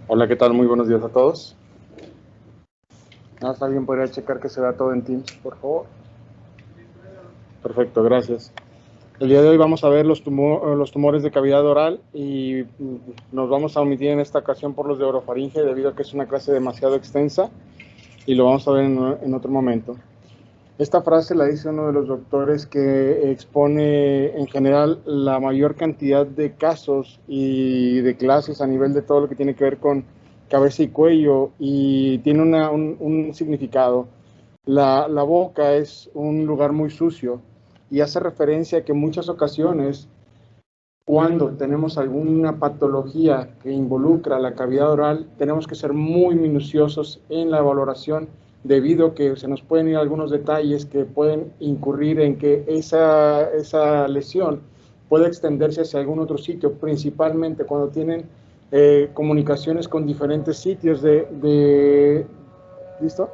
Hola, ¿qué tal? Muy buenos días a todos. ¿Alguien podría checar que se vea todo en Teams, por favor? Perfecto, gracias. El día de hoy vamos a ver los tumores de cavidad oral y nos vamos a omitir en esta ocasión por los de orofaringe debido a que es una clase demasiado extensa y lo vamos a ver en otro momento. Esta frase la dice uno de los doctores que expone en general la mayor cantidad de casos y de clases a nivel de todo lo que tiene que ver con cabeza y cuello, y tiene un significado. La boca es un lugar muy sucio y hace referencia a que en muchas ocasiones, cuando tenemos alguna patología que involucra la cavidad oral, tenemos que ser muy minuciosos en la valoración, debido a que se nos pueden ir algunos detalles que pueden incurrir en que esa lesión puede extenderse hacia algún otro sitio, principalmente cuando tienen comunicaciones con diferentes sitios ¿listo?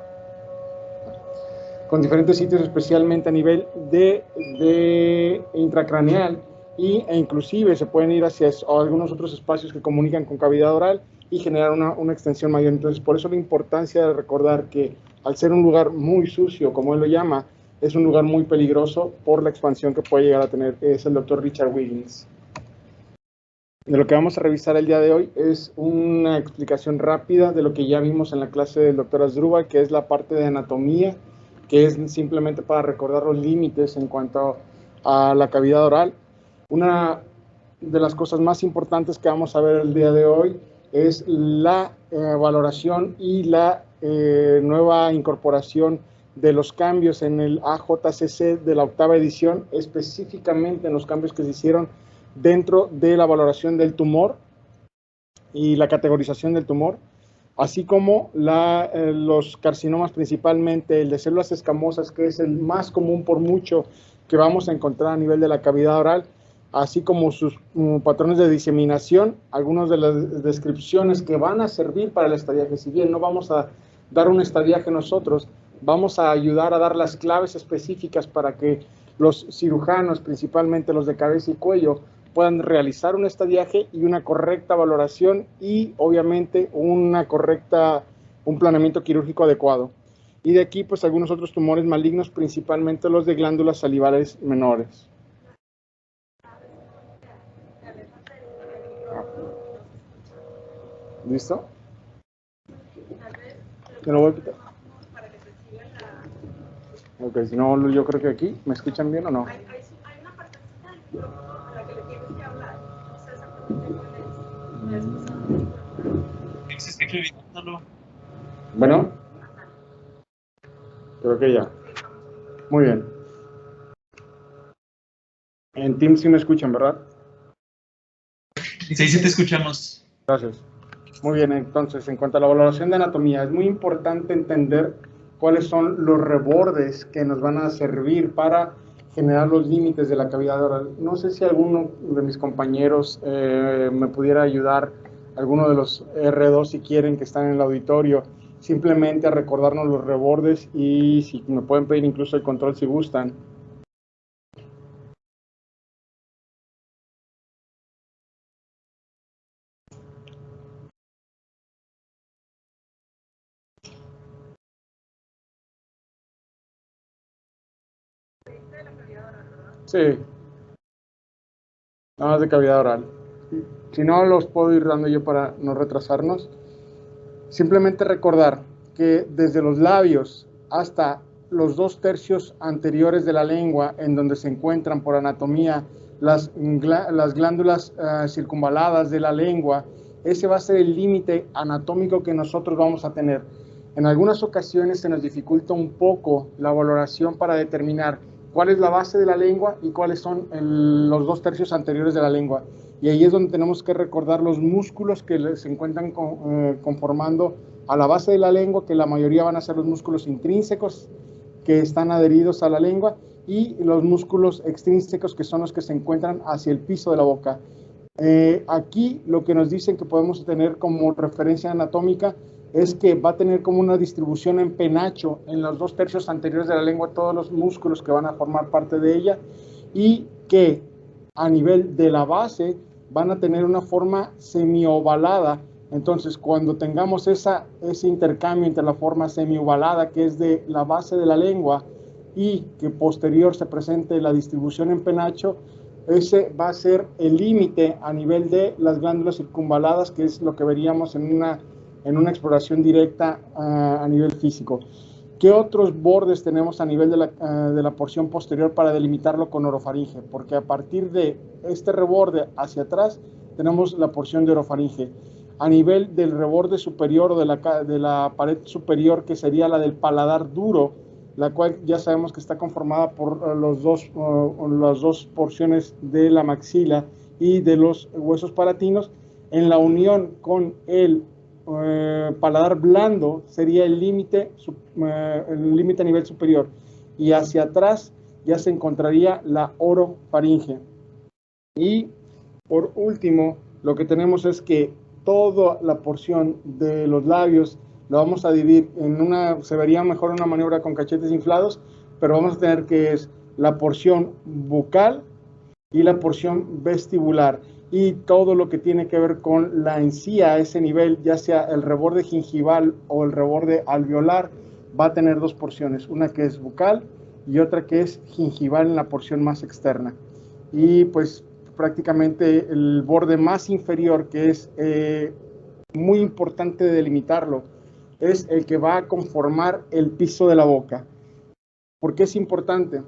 Con diferentes sitios, especialmente a nivel de intracraneal, e inclusive se pueden ir hacia algunos otros espacios que comunican con cavidad oral y generar una extensión mayor. Entonces, por eso la importancia de recordar que al ser un lugar muy sucio, como él lo llama, es un lugar muy peligroso por la expansión que puede llegar a tener. Es el doctor Richard Wiggins. De lo que vamos a revisar el día de hoy es una explicación rápida de lo que ya vimos en la clase del doctor Asdrúbal, que es la parte de anatomía, que es simplemente para recordar los límites en cuanto a la cavidad oral. Una de las cosas más importantes que vamos a ver el día de hoy es la valoración y la nueva incorporación de los cambios en el AJCC de la octava edición, específicamente en los cambios que se hicieron dentro de la valoración del tumor y la categorización del tumor, así como los carcinomas, principalmente el de células escamosas, que es el más común por mucho que vamos a encontrar a nivel de la cavidad oral, así como sus patrones de diseminación, algunas de las descripciones que van a servir para el estadiaje. Si bien no vamos a dar un estadiaje nosotros, vamos a ayudar a dar las claves específicas para que los cirujanos, principalmente los de cabeza y cuello, puedan realizar un estadiaje y una correcta valoración y obviamente un planeamiento quirúrgico adecuado. Y de aquí pues algunos otros tumores malignos, principalmente los de glándulas salivales menores. ¿Listo? ¿Me lo voy a quitar? Ok, si no, yo creo que aquí, ¿me escuchan bien o no? Hay una partecita a la que le tienes que hablar, no sé exactamente cuál es. Bueno, creo que ya. Muy bien. En Teams sí me escuchan, ¿verdad? Sí, sí te escuchamos. Gracias. Muy bien, entonces, en cuanto a la valoración de anatomía, es muy importante entender cuáles son los rebordes que nos van a servir para generar los límites de la cavidad oral. No sé si alguno de mis compañeros me pudiera ayudar, alguno de los R2 si quieren, que están en el auditorio, simplemente a recordarnos los rebordes, y si me pueden pedir incluso el control si gustan. Sí, nada más de cavidad oral. Si no, los puedo ir dando yo para no retrasarnos. Simplemente recordar que desde los labios hasta los 2/3 anteriores de la lengua, en donde se encuentran por anatomía las glándulas circunvaladas de la lengua, ese va a ser el límite anatómico que nosotros vamos a tener. En algunas ocasiones se nos dificulta un poco la valoración para determinar cuál es la base de la lengua y cuáles son los 2/3 anteriores de la lengua. Y ahí es donde tenemos que recordar los músculos que se encuentran conformando a la base de la lengua, que la mayoría van a ser los músculos intrínsecos que están adheridos a la lengua, y los músculos extrínsecos, que son los que se encuentran hacia el piso de la boca. Aquí lo que nos dicen que podemos tener como referencia anatómica es que va a tener como una distribución en penacho en los 2/3 anteriores de la lengua, todos los músculos que van a formar parte de ella, y que a nivel de la base van a tener una forma semiovalada. Entonces, cuando tengamos ese intercambio entre la forma semiovalada, que es de la base de la lengua, y que posterior se presente la distribución en penacho, ese va a ser el límite a nivel de las glándulas circunvaladas, que es lo que veríamos en una exploración directa a nivel físico. ¿Qué otros bordes tenemos a nivel de la porción posterior para delimitarlo con orofaringe? Porque a partir de este reborde hacia atrás tenemos la porción de orofaringe. A nivel del reborde superior o de la pared superior, que sería la del paladar duro, la cual ya sabemos que está conformada por las dos porciones de la maxila y de los huesos palatinos, en la unión con el paladar blando sería el límite a nivel superior, y hacia atrás ya se encontraría la orofaringe. Y por último, lo que tenemos es que toda la porción de los labios lo vamos a dividir se vería mejor una maniobra con cachetes inflados, pero vamos a tener que es la porción bucal y la porción vestibular, y todo lo que tiene que ver con la encía a ese nivel, ya sea el reborde gingival o el reborde alveolar, va a tener dos porciones, una que es bucal y otra que es gingival en la porción más externa. Y pues prácticamente el borde más inferior, que es muy importante delimitarlo, es el que va a conformar el piso de la boca. ¿Por qué es importante?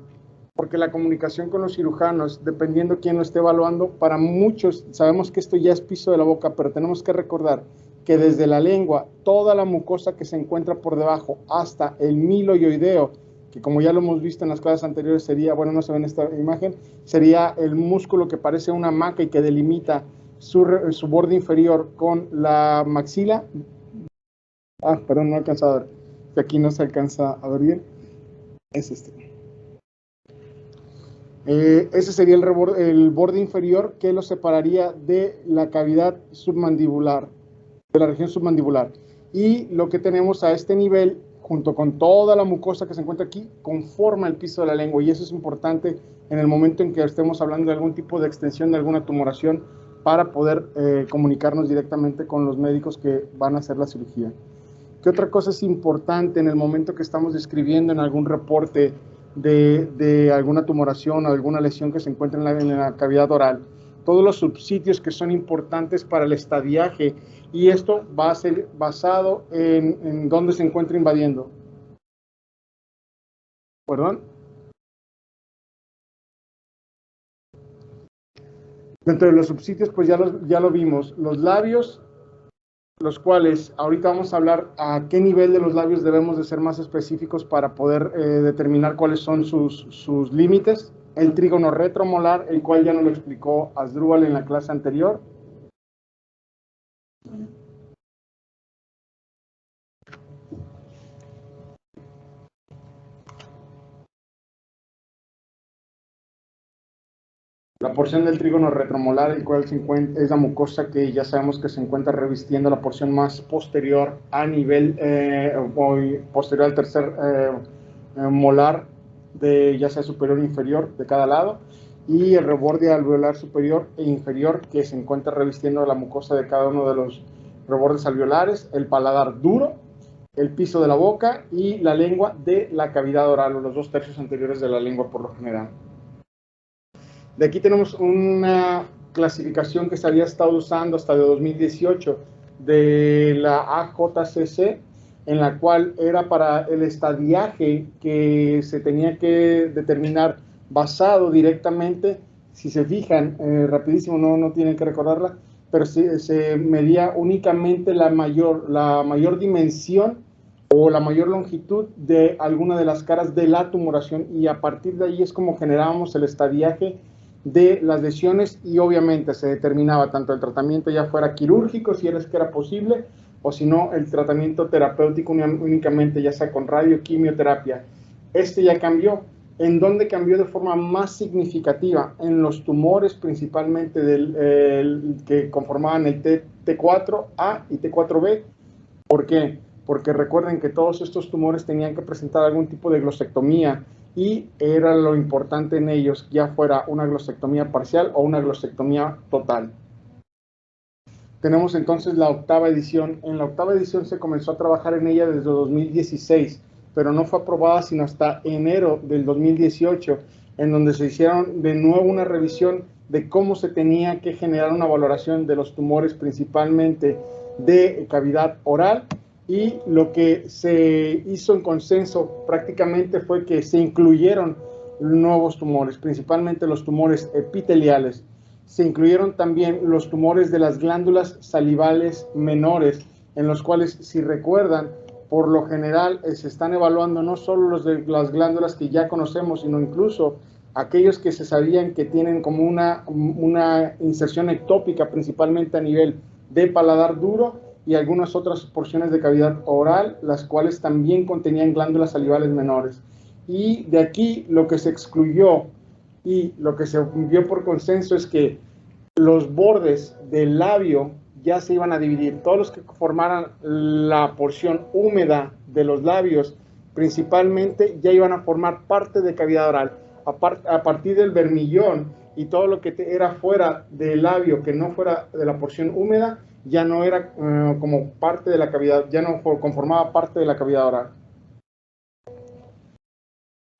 Porque la comunicación con los cirujanos, dependiendo quién lo esté evaluando, para muchos sabemos que esto ya es piso de la boca, pero tenemos que recordar que desde la lengua, toda la mucosa que se encuentra por debajo hasta el miloioideo, que como ya lo hemos visto en las clases anteriores sería, bueno, no se ve en esta imagen, sería el músculo que parece una maca y que delimita su borde inferior con la maxila. Perdón, no alcanza a ver, que aquí no se alcanza a ver bien, es este. Ese sería el borde inferior que lo separaría de la cavidad submandibular, de la región submandibular. Y lo que tenemos a este nivel, junto con toda la mucosa que se encuentra aquí, conforma el piso de la lengua, y eso es importante en el momento en que estemos hablando de algún tipo de extensión de alguna tumoración, para poder comunicarnos directamente con los médicos que van a hacer la cirugía. ¿Qué otra cosa es importante en el momento que estamos describiendo en algún reporte de alguna tumoración o alguna lesión que se encuentra en la cavidad oral? Todos los subsitios que son importantes para el estadiaje, y esto va a ser basado en dónde se encuentra invadiendo. ¿Perdón? Dentro de los subsitios, pues ya lo vimos. Los labios, los cuales ahorita vamos a hablar a qué nivel de los labios debemos de ser más específicos para poder determinar cuáles son sus límites. El trígono retromolar, el cual ya nos lo explicó Asdrúbal en la clase anterior. La porción del trígono retromolar, el cual es la mucosa que ya sabemos que se encuentra revistiendo la porción más posterior a nivel, posterior al tercer molar, ya sea superior o inferior de cada lado, y el reborde alveolar superior e inferior, que se encuentra revistiendo la mucosa de cada uno de los rebordes alveolares, el paladar duro, el piso de la boca y la lengua de la cavidad oral, o los 2/3 anteriores de la lengua por lo general. De aquí tenemos una clasificación que se había estado usando hasta de 2018 de la AJCC, en la cual era para el estadiaje que se tenía que determinar basado directamente, si se fijan, rapidísimo, no tienen que recordarla, pero se medía únicamente la mayor dimensión o la mayor longitud de alguna de las caras de la tumoración, y a partir de ahí es como generábamos el estadiaje de las lesiones, y obviamente se determinaba tanto el tratamiento ya fuera quirúrgico, si era que era posible, o si no, el tratamiento terapéutico únicamente, ya sea con radioquimioterapia. Este ya cambió. ¿En dónde cambió de forma más significativa? En los tumores principalmente que conformaban el T4A y T4B. ¿Por qué? Porque recuerden que todos estos tumores tenían que presentar algún tipo de glosectomía, y era lo importante en ellos, ya fuera una glosectomía parcial o una glosectomía total. Tenemos entonces la octava edición. En la octava edición se comenzó a trabajar en ella desde 2016, pero no fue aprobada sino hasta enero del 2018, en donde se hicieron de nuevo una revisión de cómo se tenía que generar una valoración de los tumores, principalmente de cavidad oral, y lo que se hizo en consenso prácticamente fue que se incluyeron nuevos tumores, principalmente los tumores epiteliales. Se incluyeron también los tumores de las glándulas salivales menores, en los cuales, si recuerdan, por lo general se están evaluando no solo los de las glándulas que ya conocemos, sino incluso aquellos que se sabían que tienen como una inserción ectópica, principalmente a nivel de paladar duro, y algunas otras porciones de cavidad oral, las cuales también contenían glándulas salivales menores. Y de aquí lo que se excluyó y lo que se vio por consenso es que los bordes del labio ya se iban a dividir. Todos los que formaran la porción húmeda de los labios, principalmente, ya iban a formar parte de cavidad oral. A partir del vermillón y todo lo que era fuera del labio, que no fuera de la porción húmeda, ya no era como parte de la cavidad, ya no conformaba parte de la cavidad oral.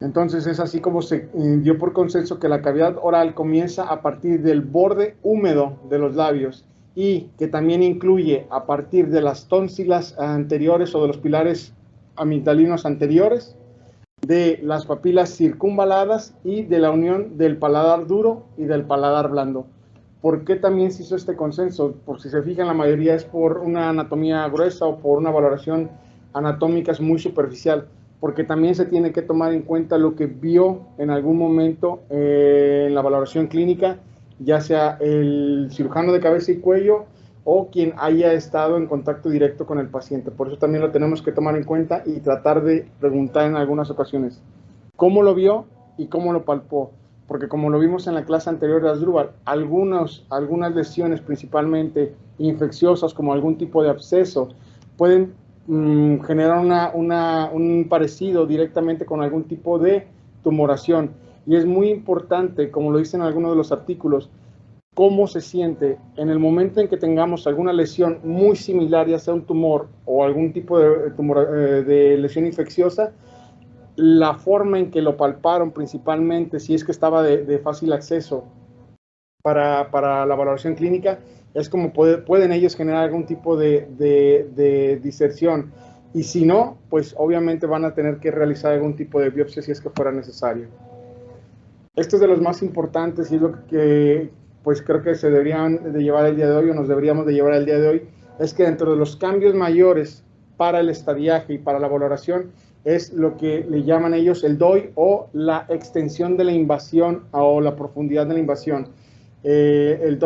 Entonces es así como se dio por consenso que la cavidad oral comienza a partir del borde húmedo de los labios y que también incluye a partir de las tónsilas anteriores o de los pilares amigdalinos anteriores, de las papilas circunvaladas y de la unión del paladar duro y del paladar blando. ¿Por qué también se hizo este consenso? Por si se fijan, la mayoría es por una anatomía gruesa o por una valoración anatómica muy superficial, porque también se tiene que tomar en cuenta lo que vio en algún momento en la valoración clínica, ya sea el cirujano de cabeza y cuello o quien haya estado en contacto directo con el paciente. Por eso también lo tenemos que tomar en cuenta y tratar de preguntar en algunas ocasiones cómo lo vio y cómo lo palpó. Porque como lo vimos en la clase anterior de Asdrúbal, algunas lesiones, principalmente infecciosas, como algún tipo de absceso, pueden generar un parecido directamente con algún tipo de tumoración. Y es muy importante, como lo dicen algunos de los artículos, cómo se siente en el momento en que tengamos alguna lesión muy similar, ya sea un tumor o algún tipo de lesión infecciosa, la forma en que lo palparon principalmente, si es que estaba de fácil acceso para la valoración clínica, es como pueden ellos generar algún tipo de diserción. Y si no, pues obviamente van a tener que realizar algún tipo de biopsia si es que fuera necesario. Esto es de los más importantes y es lo que pues creo que se deberían de llevar el día de hoy o nos deberíamos de llevar el día de hoy, es que dentro de los cambios mayores para el estadiaje y para la valoración es lo que le llaman ellos el DOI o la extensión de la invasión o la profundidad de la invasión, el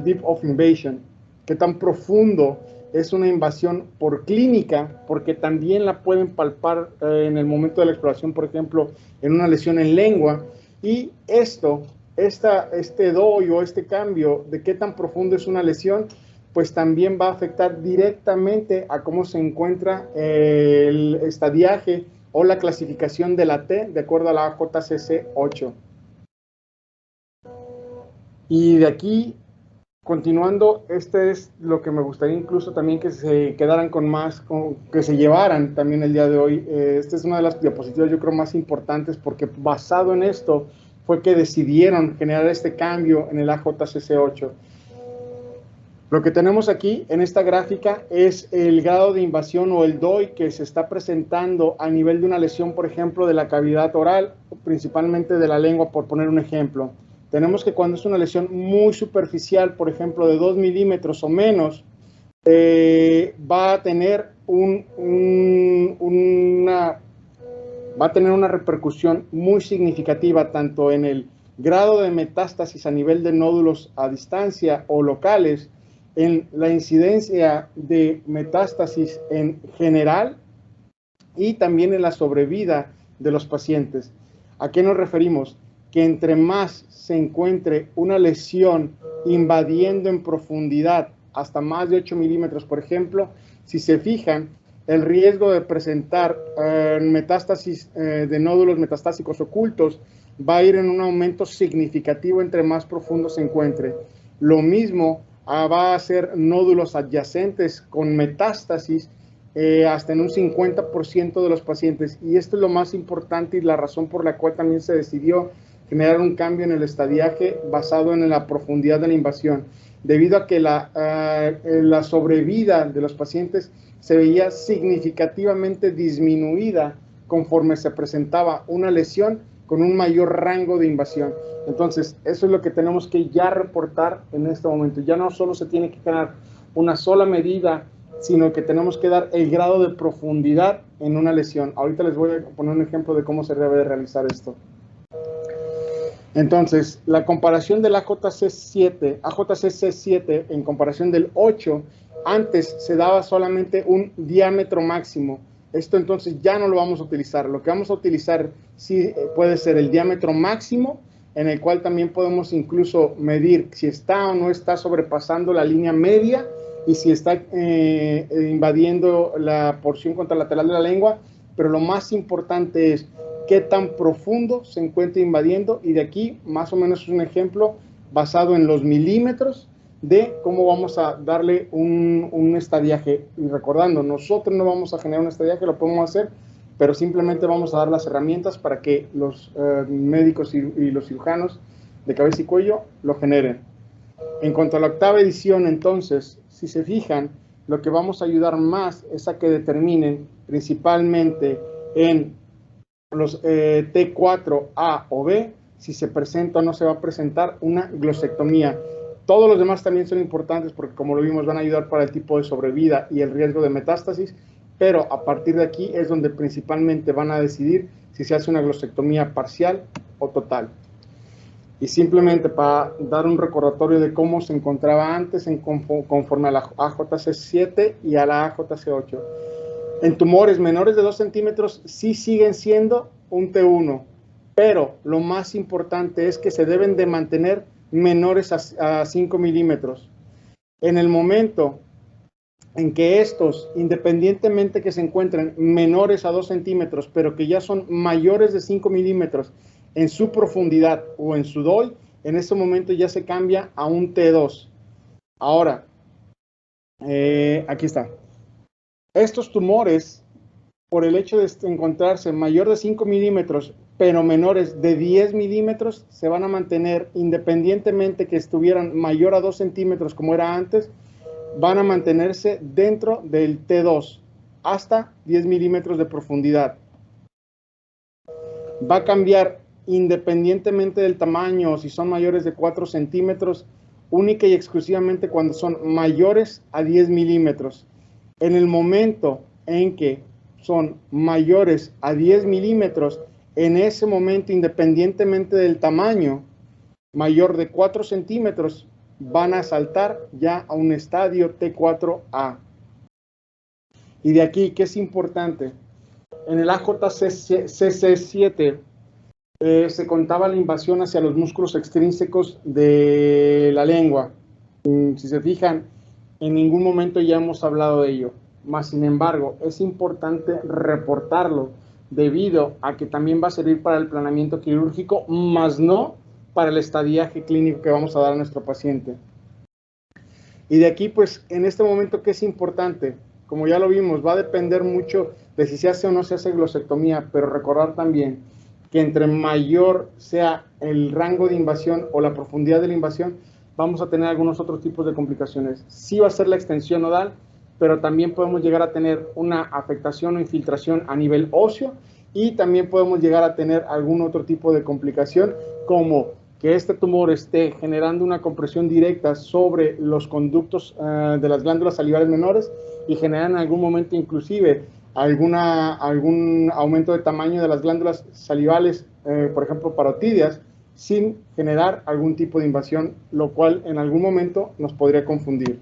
Deep of Invasion. ¿Qué tan profundo es una invasión por clínica? Porque también la pueden palpar en el momento de la exploración, por ejemplo, en una lesión en lengua. Y este DOI o este cambio de qué tan profundo es una lesión, pues también va a afectar directamente a cómo se encuentra el estadiaje o la clasificación de la T de acuerdo a la AJCC 8. Y de aquí, continuando, este es lo que me gustaría incluso también que se quedaran que se llevaran también el día de hoy. Esta es una de las diapositivas yo creo más importantes porque basado en esto fue que decidieron generar este cambio en el AJCC 8. Lo que tenemos aquí en esta gráfica es el grado de invasión o el DOI que se está presentando a nivel de una lesión, por ejemplo, de la cavidad oral, principalmente de la lengua, por poner un ejemplo. Tenemos que cuando es una lesión muy superficial, por ejemplo, de 2 milímetros o menos, va a tener una repercusión muy significativa tanto en el grado de metástasis a nivel de nódulos a distancia o locales, en la incidencia de metástasis en general y también en la sobrevida de los pacientes. ¿A qué nos referimos? Que entre más se encuentre una lesión invadiendo en profundidad hasta más de 8 milímetros, por ejemplo, si se fijan, el riesgo de presentar metástasis de nódulos metastásicos ocultos va a ir en un aumento significativo entre más profundo se encuentre. Lo mismo va a ser nódulos adyacentes con metástasis hasta en un 50% de los pacientes. Y esto es lo más importante y la razón por la cual también se decidió generar un cambio en el estadiaje basado en la profundidad de la invasión, debido a que la sobrevida de los pacientes se veía significativamente disminuida conforme se presentaba una lesión con un mayor rango de invasión. Entonces, eso es lo que tenemos que ya reportar en este momento. Ya no solo se tiene que tener una sola medida, sino que tenemos que dar el grado de profundidad en una lesión. Ahorita les voy a poner un ejemplo de cómo se debe realizar esto. Entonces, la comparación del AJCC7 en comparación del 8, antes se daba solamente un diámetro máximo. Esto entonces ya no lo vamos a utilizar. Lo que vamos a utilizar sí puede ser el diámetro máximo, en el cual también podemos incluso medir si está o no está sobrepasando la línea media y si está invadiendo la porción contralateral de la lengua, pero lo más importante es qué tan profundo se encuentra invadiendo, y de aquí más o menos es un ejemplo basado en los milímetros de cómo vamos a darle un estadiaje. Y recordando, nosotros no vamos a generar un estadiaje, lo podemos hacer, pero simplemente vamos a dar las herramientas para que los médicos y los cirujanos de cabeza y cuello lo generen. En cuanto a la octava edición, entonces, si se fijan, lo que vamos a ayudar más es a que determinen principalmente en los T4A o B, si se presenta o no se va a presentar una glosectomía. Todos los demás también son importantes porque, como lo vimos, van a ayudar para el tipo de sobrevida y el riesgo de metástasis, pero a partir de aquí es donde principalmente van a decidir si se hace una glosectomía parcial o total. Y simplemente para dar un recordatorio de cómo se encontraba antes conforme a la AJC7 y a la AJC8. En tumores menores de 2 centímetros sí siguen siendo un T1, pero lo más importante es que se deben de mantener menores a 5 milímetros. En el momento en que estos, independientemente que se encuentren menores a 2 centímetros, pero que ya son mayores de 5 milímetros en su profundidad o en su DOI, en ese momento ya se cambia a un T2. Ahora, aquí está. Estos tumores, por el hecho de encontrarse mayor de 5 milímetros, pero menores de 10 milímetros, se van a mantener, independientemente que estuvieran mayor a 2 centímetros como era antes, van a mantenerse dentro del T2 hasta 10 milímetros de profundidad. Va a cambiar independientemente del tamaño, si son mayores de 4 centímetros, única y exclusivamente cuando son mayores a 10 milímetros. En el momento en que son mayores a 10 milímetros, en ese momento, independientemente del tamaño, mayor de 4 centímetros, van a saltar ya a un estadio T4A. Y de aquí, ¿qué es importante? En el AJCC7 se contaba la invasión hacia los músculos extrínsecos de la lengua. Si se fijan, en ningún momento ya hemos hablado de ello. Más sin embargo, es importante reportarlo debido a que también va a servir para el planeamiento quirúrgico, más no para el estadiaje clínico que vamos a dar a nuestro paciente. Y de aquí, pues, en este momento, ¿qué es importante? Como ya lo vimos, va a depender mucho de si se hace o no se hace glosectomía, pero recordar también que entre mayor sea el rango de invasión o la profundidad de la invasión, vamos a tener algunos otros tipos de complicaciones. Sí va a ser la extensión nodal, pero también podemos llegar a tener una afectación o infiltración a nivel óseo, y también podemos llegar a tener algún otro tipo de complicación, como que este tumor esté generando una compresión directa sobre los conductos de las glándulas salivales menores y generan en algún momento inclusive algún aumento de tamaño de las glándulas salivales, por ejemplo parotidias, sin generar algún tipo de invasión, lo cual en algún momento nos podría confundir.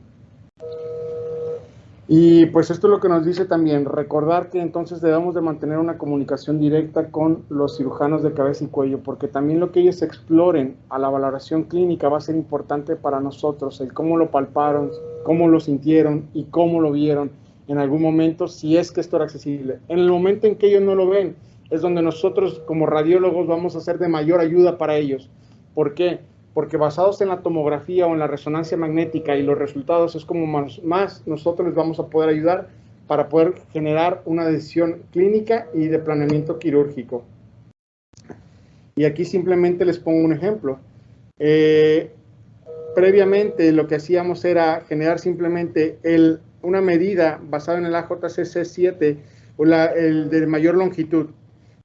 Y pues esto es lo que nos dice también, recordar que entonces debemos de mantener una comunicación directa con los cirujanos de cabeza y cuello, porque también lo que ellos exploren a la valoración clínica va a ser importante para nosotros, el cómo lo palparon, cómo lo sintieron y cómo lo vieron. en algún momento, si es que esto era accesible. En el momento en que ellos no lo ven, es donde nosotros como radiólogos vamos a ser de mayor ayuda para ellos. ¿Por qué? Porque basados en la tomografía o en la resonancia magnética y los resultados es como más nosotros les vamos a poder ayudar para poder generar una decisión clínica y de planeamiento quirúrgico. Y aquí simplemente les pongo un ejemplo. Previamente lo que hacíamos era generar simplemente una medida basada en el AJCC7 o el de mayor longitud.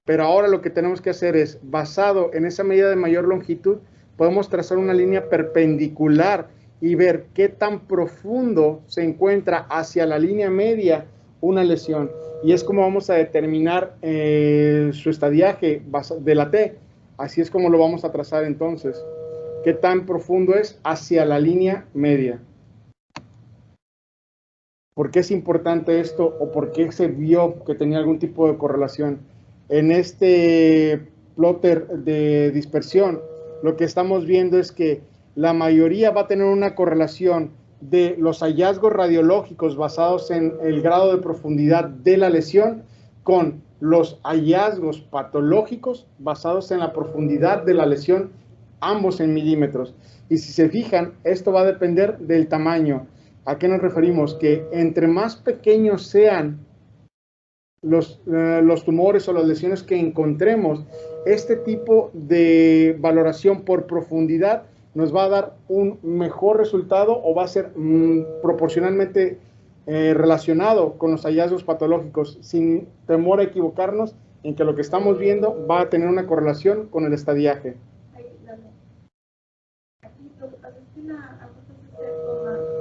Pero ahora lo que tenemos que hacer es, basado en esa medida de mayor longitud, podemos trazar una línea perpendicular y ver qué tan profundo se encuentra hacia la línea media una lesión. Y es como vamos a determinar su estadiaje de la T. Así es como lo vamos a trazar entonces. ¿Qué tan profundo es hacia la línea media? ¿Por qué es importante esto o por qué se vio que tenía algún tipo de correlación? En este plotter de dispersión, lo que estamos viendo es que la mayoría va a tener una correlación de los hallazgos radiológicos basados en el grado de profundidad de la lesión con los hallazgos patológicos basados en la profundidad de la lesión, ambos en milímetros. Y si se fijan, esto va a depender del tamaño. ¿A qué nos referimos? Que entre más pequeños sean los tumores o las lesiones que encontremos, este tipo de valoración por profundidad nos va a dar un mejor resultado o va a ser proporcionalmente relacionado con los hallazgos patológicos, sin temor a equivocarnos en que lo que estamos viendo va a tener una correlación con el estadiaje. Aquí lo que pasa es que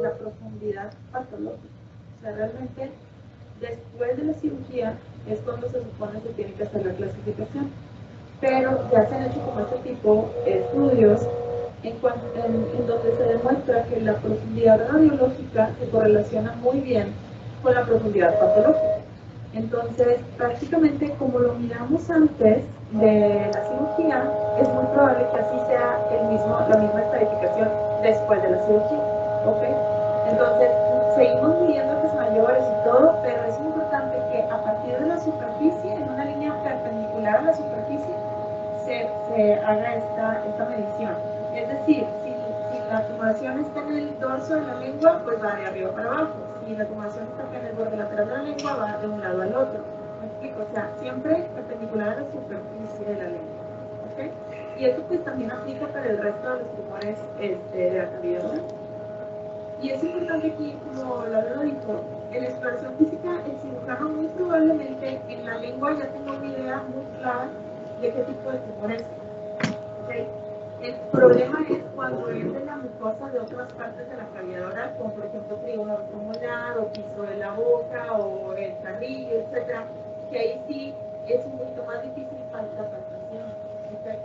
la profundidad patológica, o sea, realmente después de la cirugía es cuando se supone que tiene que hacer la clasificación, pero ya se han hecho como este tipo de estudios en donde se demuestra que la profundidad radiológica se correlaciona muy bien con la profundidad patológica. Entonces, prácticamente como lo miramos antes de la cirugía, es muy probable que así sea la misma estadificación después de la cirugía, ¿ok? Entonces, seguimos midiendo los mayores y todo, pero es importante que a partir de la superficie, en una línea perpendicular a la superficie, se haga esta medición. Es decir, si la tumoración está en el dorso de la lengua, pues va de arriba para abajo. Si la tumoración está en el borde lateral de la lengua, va de un lado al otro. ¿Me explico? O sea, siempre perpendicular a la superficie de la lengua. ¿Okay? Y esto pues también aplica para el resto de los tumores de la cavidad oral. Y es importante aquí, como Laura dijo, en la exploración física, el cirujano muy probablemente en la lengua ya tenga una idea muy clara de qué tipo de tumor es. ¿Okay? El problema es cuando es de la mucosa de otras partes de la cavidad oral, como por ejemplo trigono molar, o piso de la boca, o el carrillo, etc., que ahí sí es un poquito más difícil para la palpación. ¿Okay?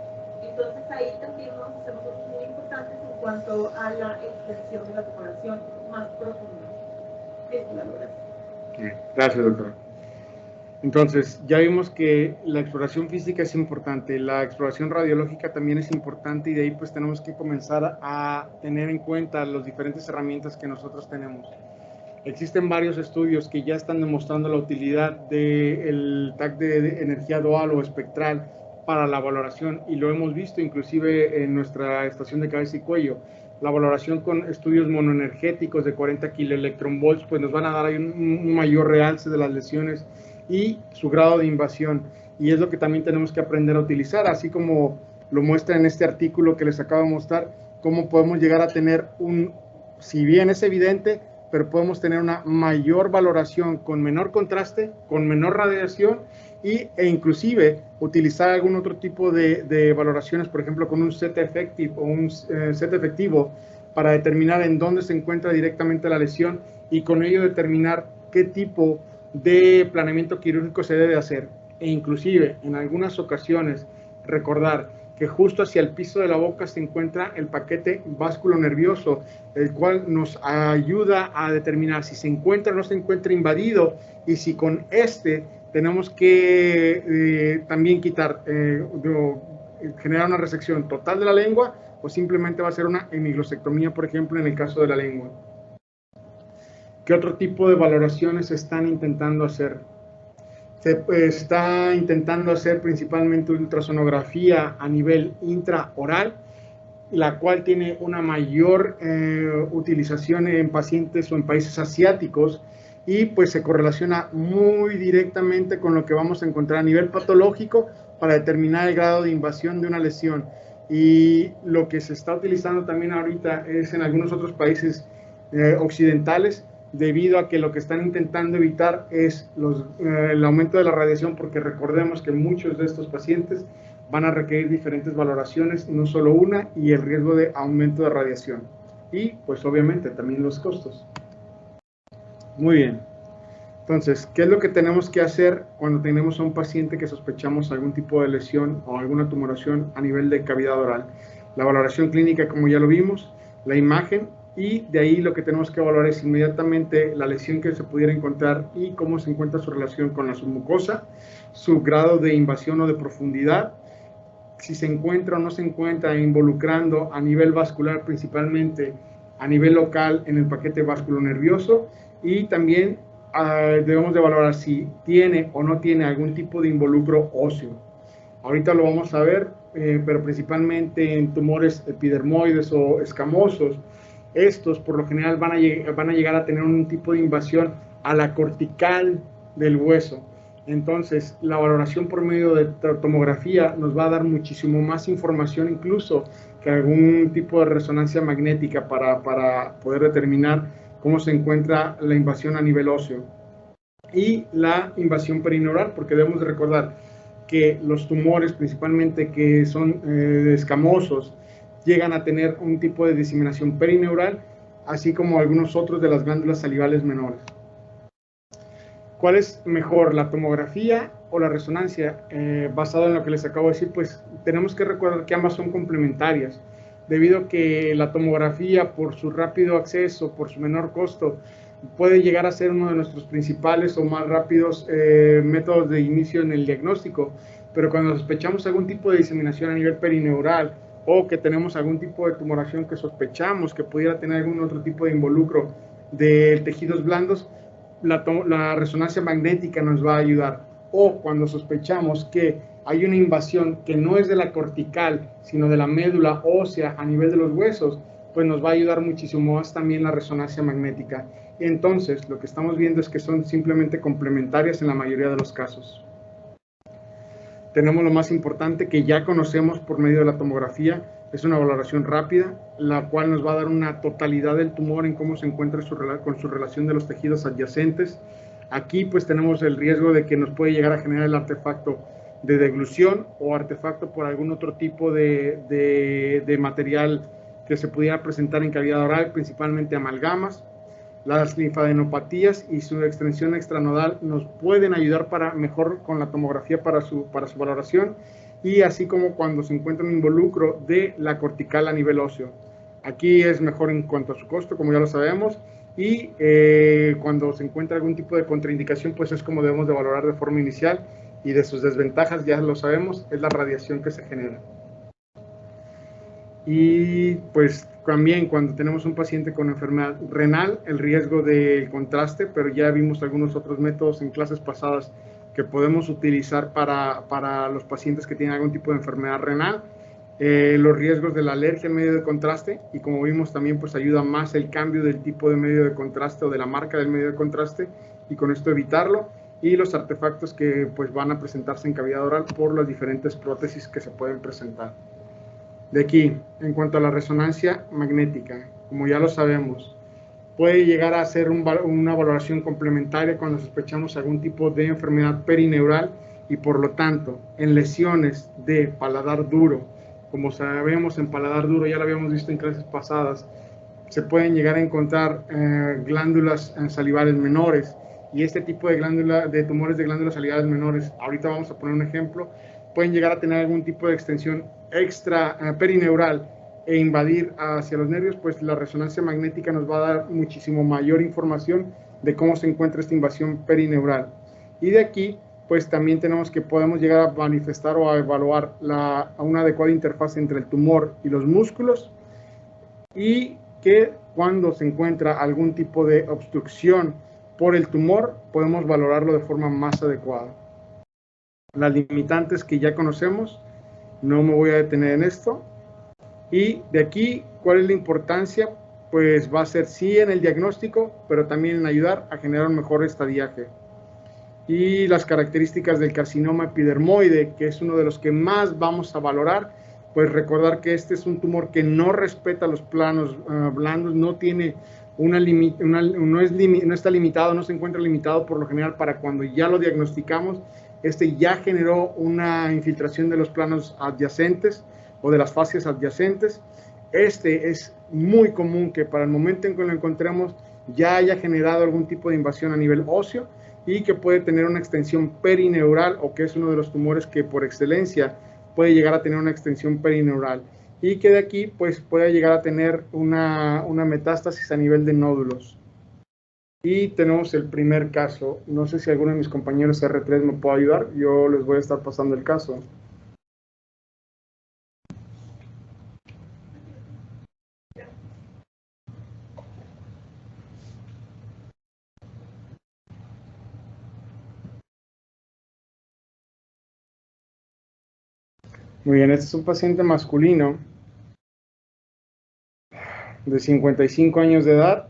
Entonces ahí también vamos a hacer cosas muy importantes en cuanto a la extensión de la tumoración más profunda. Es la verdad. Gracias, doctora. Entonces, ya vimos que la exploración física es importante, la exploración radiológica también es importante y de ahí pues tenemos que comenzar a tener en cuenta las diferentes herramientas que nosotros tenemos. Existen varios estudios que ya están demostrando la utilidad del TAC de energía dual o espectral para la valoración y lo hemos visto inclusive en nuestra estación de cabeza y cuello. La valoración con estudios monoenergéticos de 40 kiloelectronvolts pues nos van a dar un mayor realce de las lesiones y su grado de invasión. Y es lo que también tenemos que aprender a utilizar, así como lo muestra en este artículo que les acabo de mostrar, cómo podemos llegar a tener si bien es evidente, pero podemos tener una mayor valoración con menor contraste, con menor radiación e inclusive utilizar algún otro tipo de valoraciones, por ejemplo, con un set effective o un set efectivo para determinar en dónde se encuentra directamente la lesión y con ello determinar qué tipo de planeamiento quirúrgico se debe hacer. E inclusive, en algunas ocasiones, recordar que justo hacia el piso de la boca se encuentra el paquete vasculonervioso, el cual nos ayuda a determinar si se encuentra o no se encuentra invadido y si con tenemos que también generar una resección total de la lengua o simplemente va a ser una hemiglosectomía, por ejemplo, en el caso de la lengua. ¿Qué otro tipo de valoraciones se están intentando hacer? Se está intentando hacer principalmente ultrasonografía a nivel intraoral, la cual tiene una mayor utilización en pacientes o en países asiáticos, y pues se correlaciona muy directamente con lo que vamos a encontrar a nivel patológico para determinar el grado de invasión de una lesión. Y lo que se está utilizando también ahorita es en algunos otros países occidentales, debido a que lo que están intentando evitar es el aumento de la radiación, porque recordemos que muchos de estos pacientes van a requerir diferentes valoraciones, no solo una, y el riesgo de aumento de radiación. Y pues obviamente también los costos. Muy bien. Entonces, ¿qué es lo que tenemos que hacer cuando tenemos a un paciente que sospechamos algún tipo de lesión o alguna tumoración a nivel de cavidad oral? La valoración clínica, como ya lo vimos, la imagen, y de ahí lo que tenemos que evaluar es inmediatamente la lesión que se pudiera encontrar y cómo se encuentra su relación con la submucosa, su grado de invasión o de profundidad, si se encuentra o no se encuentra involucrando a nivel vascular, principalmente a nivel local en el paquete vasculonervioso, y también debemos de valorar si tiene o no tiene algún tipo de involucro óseo. Ahorita lo vamos a ver, pero principalmente en tumores epidermoides o escamosos, estos por lo general van a llegar a tener un tipo de invasión a la cortical del hueso. Entonces, la valoración por medio de tomografía nos va a dar muchísimo más información, incluso que algún tipo de resonancia magnética, para poder determinar cómo se encuentra la invasión a nivel óseo. Y la invasión perineural, porque debemos de recordar que los tumores, principalmente que son escamosos, llegan a tener un tipo de diseminación perineural, así como algunos otros de las glándulas salivales menores. ¿Cuál es mejor, la tomografía o la resonancia? Basado en lo que les acabo de decir, pues tenemos que recordar que ambas son complementarias, debido a que la tomografía, por su rápido acceso, por su menor costo, puede llegar a ser uno de nuestros principales o más rápidos métodos de inicio en el diagnóstico, pero cuando sospechamos algún tipo de diseminación a nivel perineural, o que tenemos algún tipo de tumoración que sospechamos que pudiera tener algún otro tipo de involucro de tejidos blandos, la resonancia magnética nos va a ayudar. O cuando sospechamos que hay una invasión que no es de la cortical, sino de la médula ósea a nivel de los huesos, pues nos va a ayudar muchísimo más también la resonancia magnética. Entonces, lo que estamos viendo es que son simplemente complementarias en la mayoría de los casos. Tenemos lo más importante que ya conocemos por medio de la tomografía, es una valoración rápida, la cual nos va a dar una totalidad del tumor en cómo se encuentra con su relación de los tejidos adyacentes. Aquí pues tenemos el riesgo de que nos puede llegar a generar el artefacto de deglución o artefacto por algún otro tipo de material que se pudiera presentar en cavidad oral, principalmente amalgamas. Las linfadenopatías y su extensión extranodal nos pueden ayudar mejor con la tomografía para su valoración, y así como cuando se encuentra un involucro de la cortical a nivel óseo. Aquí es mejor en cuanto a su costo, como ya lo sabemos, y cuando se encuentra algún tipo de contraindicación, pues es como debemos de valorar de forma inicial, y de sus desventajas ya lo sabemos, es la radiación que se genera. Y pues también cuando tenemos un paciente con enfermedad renal, el riesgo del contraste, pero ya vimos algunos otros métodos en clases pasadas que podemos utilizar para los pacientes que tienen algún tipo de enfermedad renal, los riesgos de la alergia al medio de contraste, y como vimos también pues ayuda más el cambio del tipo de medio de contraste o de la marca del medio de contraste, y con esto evitarlo, y los artefactos que pues van a presentarse en cavidad oral por las diferentes prótesis que se pueden presentar. De aquí, en cuanto a la resonancia magnética, como ya lo sabemos, puede llegar a ser una valoración complementaria cuando sospechamos algún tipo de enfermedad perineural, y por lo tanto, en lesiones de paladar duro, como sabemos en paladar duro, ya lo habíamos visto en clases pasadas, se pueden llegar a encontrar glándulas salivales menores, y este tipo de tumores de glándulas salivales menores, ahorita vamos a poner un ejemplo, pueden llegar a tener algún tipo de extensión extra perineural e invadir hacia los nervios, pues la resonancia magnética nos va a dar muchísimo mayor información de cómo se encuentra esta invasión perineural. Y de aquí, pues también podemos llegar a manifestar o a evaluar una adecuada interfaz entre el tumor y los músculos, y que cuando se encuentra algún tipo de obstrucción por el tumor, podemos valorarlo de forma más adecuada. Las limitantes que ya conocemos, no me voy a detener en esto. Y de aquí, ¿cuál es la importancia? Pues va a ser sí en el diagnóstico, pero también en ayudar a generar un mejor estadiaje. Y las características del carcinoma epidermoide, que es uno de los que más vamos a valorar, pues recordar que este es un tumor que no respeta los planos blandos, no tiene no está limitado, no se encuentra limitado por lo general para cuando ya lo diagnosticamos. Este ya generó una infiltración de los planos adyacentes o de las fascias adyacentes. Este es muy común que para el momento en que lo encontremos ya haya generado algún tipo de invasión a nivel óseo y que puede tener una extensión perineural, o que es uno de los tumores que por excelencia puede llegar a tener una extensión perineural, y que de aquí pues puede llegar a tener una metástasis a nivel de nódulos. Y tenemos el primer caso. No sé si alguno de mis compañeros R3 me puede ayudar. Yo les voy a estar pasando el caso. Muy bien, este es un paciente masculino de 55 años de edad,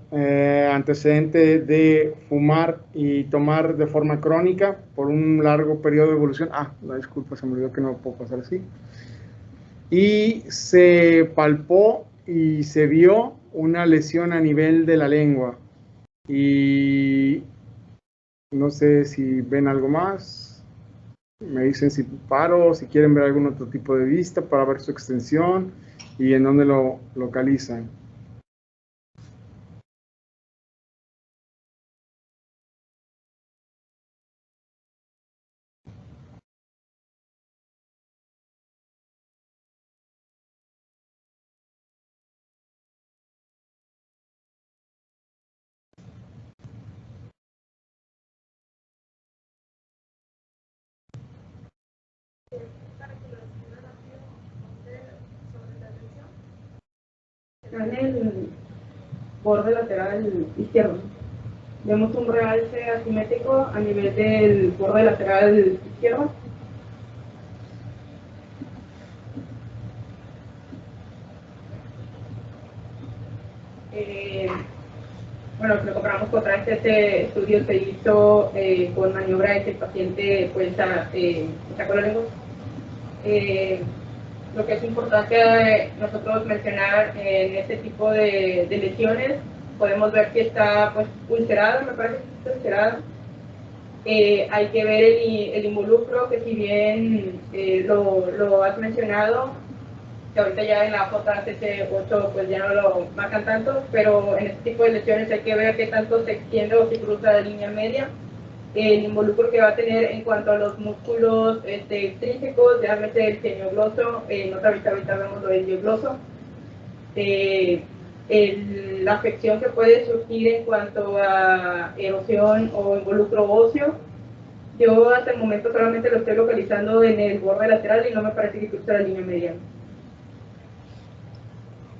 antecedente de fumar y tomar de forma crónica por un largo periodo de evolución. Disculpa, se me olvidó que no puedo pasar así. Y se palpó y se vio una lesión a nivel de la lengua. Y no sé si ven algo más. Me dicen si paro, si quieren ver algún otro tipo de vista para ver su extensión y en dónde lo localizan. En el borde lateral izquierdo vemos un realce asimétrico a nivel del borde lateral izquierdo. Bueno, lo comparamos con otra vez. Este estudio se hizo con maniobra de que el paciente pues sacó la lengua. Lo que es importante nosotros mencionar en este tipo de lesiones, podemos ver que está pues ulcerada, me parece que está ulcerada. Hay que ver el involucro, que si bien lo has mencionado, que ahorita ya en la JCC8 pues ya no lo marcan tanto, pero en este tipo de lesiones hay que ver qué tanto se extiende o se cruza la línea media, el involucro que va a tener en cuanto a los músculos extrínsecos, llámese el geniogloso, en otra vista ahorita vemos lo del diogloso, la afección que puede surgir en cuanto a erosión o involucro óseo. Yo hasta el momento solamente lo estoy localizando en el borde lateral y no me parece que cruza la línea media.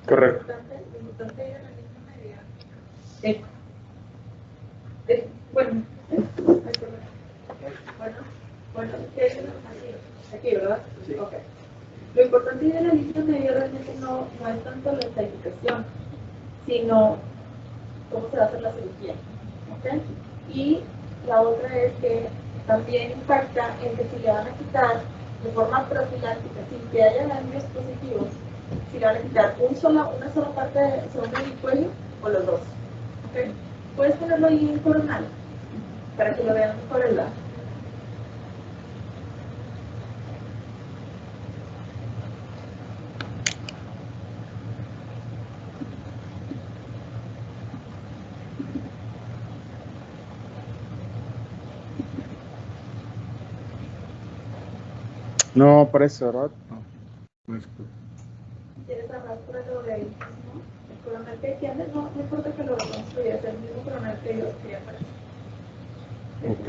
Correcto. Lo importante de la línea media bueno, aquí, ¿verdad? Sí. Okay. Lo importante de la línea media realmente no es tanto la estadificación, sino cómo se va a hacer la cirugía. ¿Okay? Y la otra es que también impacta en que si le van a quitar de forma profiláctica, sin que haya ganglios positivos, si le van a quitar una sola parte de segundo y cuello o los dos. ¿Okay? Puedes ponerlo ahí en coronal para que lo vean mejor el lado. No aparece, ¿verdad? No. ¿Quieres hablar por el de ahí? ¿No? El coronal que tienes, no importa que lo reconstruyas, el mismo coronal que yo quería aparecer. Ok.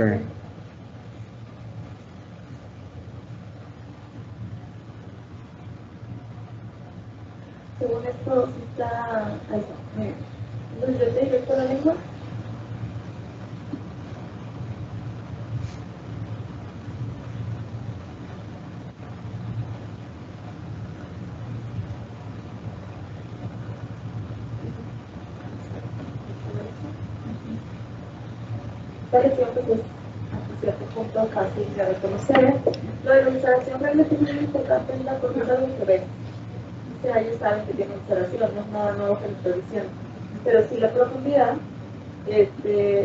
Según esto, sí está ahí. Entonces yo te directo la lengua. Esta lesión pues es hasta cierto punto casi de reconocer. Lo de la ulceración realmente es muy importante en la columna del bebé. O sea, ellos saben que tiene ulceración, no es nada nuevo que les estoy diciendo. Pero sí la profundidad,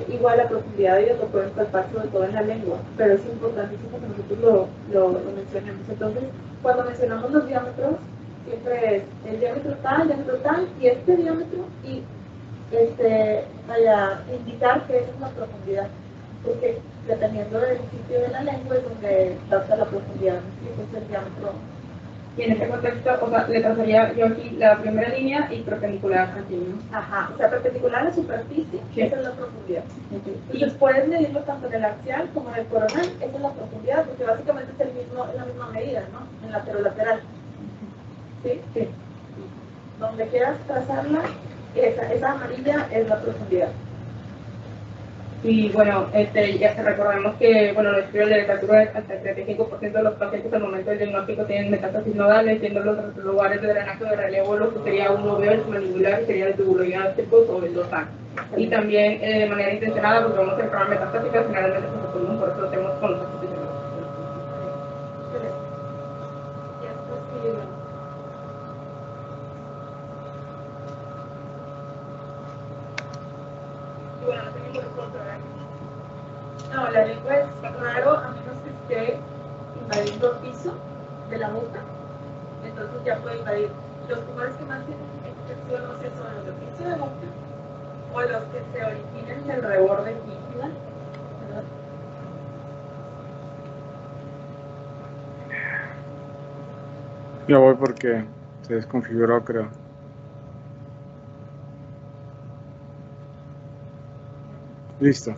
igual la profundidad ellos lo pueden palpar sobre todo en la lengua, pero es importantísimo que nosotros lo mencionemos. Entonces, cuando mencionamos los diámetros, siempre es el diámetro tal, y este diámetro, y vaya indicar que esa es la profundidad, porque dependiendo del sitio de la lengua es donde trata la profundidad, ¿sí? Es el diámetro. Y en este contexto, o sea, le trazaría yo aquí la primera línea y perpendicular aquí, ¿no? Ajá, o sea, perpendicular a la superficie, sí. Esa es la profundidad. Okay. Entonces puedes medirlo tanto en el axial como en el coronal, esa es la profundidad, porque básicamente es la misma medida, ¿no? En lateral. ¿Sí? Sí. Donde quieras trazarla, esa amarilla es la profundidad. Y bueno, ya recordemos que, bueno, los estudios de literatura, hasta el 35% de los pacientes al momento del diagnóstico tienen metástasis nodales, siendo los lugares de drenaje de relevo lo que sería un lobeo, el mandibular, sería el tubulo gástrico o el dorsal. Y también de manera intencionada, pues vamos a enfermar metastáticas, generalmente pues ocurren, por eso lo tenemos con los pacientes. Y bueno, no tengo ningún control. No, la lengua es raro a menos que esté invadiendo el piso de la boca, entonces ya puede invadir. Los tumores que más tienen extensión no sé, son los de piso de boca o los que se originen del reborde gingival, ¿verdad? Ya voy porque se desconfiguró, creo. Listo.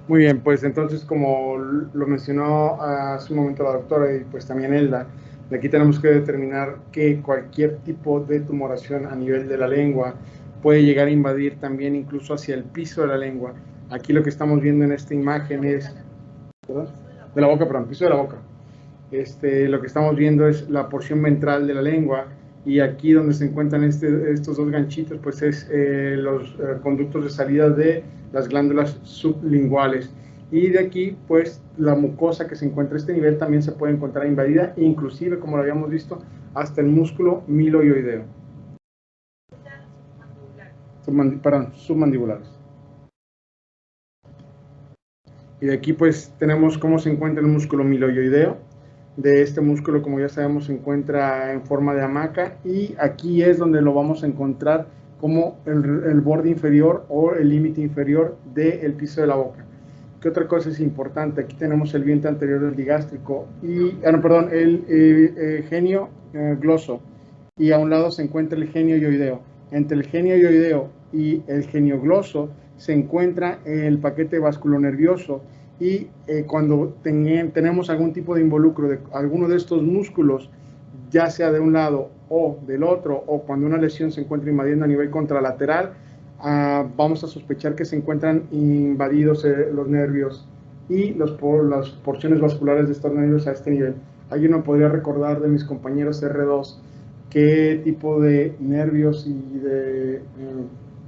Muy bien, pues entonces como lo mencionó hace un momento la doctora y pues también Elda, de aquí tenemos que determinar que cualquier tipo de tumoración a nivel de la lengua puede llegar a invadir también incluso hacia el piso de la lengua. Aquí lo que estamos viendo en esta imagen es, ¿perdón? De la boca, perdón, piso de la boca. Lo que estamos viendo es la porción ventral de la lengua y aquí donde se encuentran estos dos ganchitos pues es los conductos de salida de las glándulas sublinguales y de aquí pues la mucosa que se encuentra a este nivel también se puede encontrar invadida, inclusive como lo habíamos visto hasta el músculo miloioideo. Submandibulares. Y de aquí pues tenemos cómo se encuentra el músculo miloioideo. De este músculo, como ya sabemos, se encuentra en forma de hamaca y aquí es donde lo vamos a encontrar como el borde inferior o el límite inferior del piso de la boca. ¿Qué otra cosa es importante? Aquí tenemos el vientre anterior del digástrico y, el genio gloso y a un lado se encuentra el genio ioideo. Entre el genio ioideo y el genio gloso se encuentra el paquete vasculonervioso y cuando tenemos algún tipo de involucro de alguno de estos músculos, ya sea de un lado o del otro, o cuando una lesión se encuentra invadiendo a nivel contralateral, vamos a sospechar que se encuentran invadidos los nervios y las porciones vasculares de estos nervios a este nivel. ¿Alguien me podría recordar de mis compañeros R2 qué tipo de nervios y de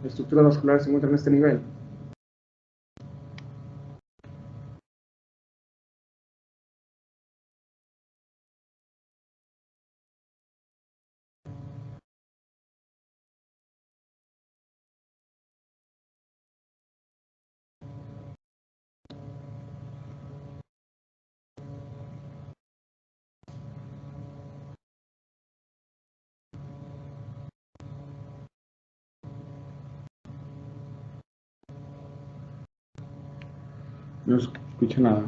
estructuras vasculares se encuentran en este nivel? No escucho nada.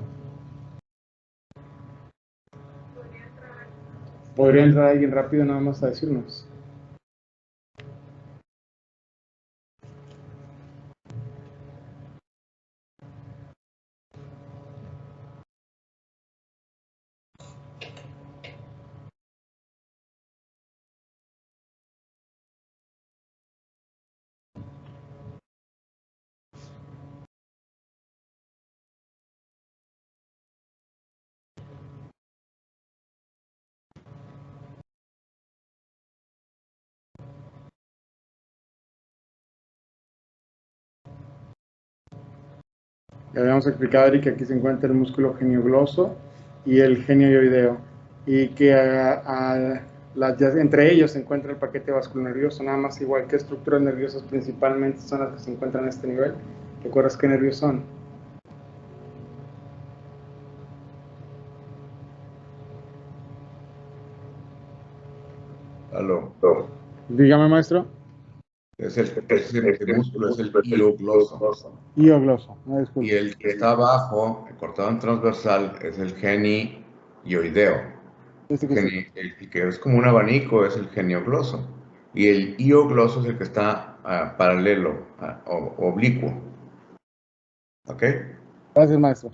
¿Podría entrar alguien rápido nada más a decirnos? Ya habíamos explicado, Eric, que aquí se encuentra el músculo geniogloso y el genioideo, y que entre ellos se encuentra el paquete vasculonervioso, nada más igual que estructuras nerviosas principalmente son las que se encuentran en este nivel. ¿Recuerdas qué nervios son? Aló. Dígame, maestro. Ese músculo es el hiogloso. Iogloso, Y disculpe. el que está abajo, cortado en transversal, es el genioideo. Este que sí. El que es como un abanico es el geniogloso. Y el hiogloso es el que está paralelo, oblicuo. ¿Ok? Gracias, maestro.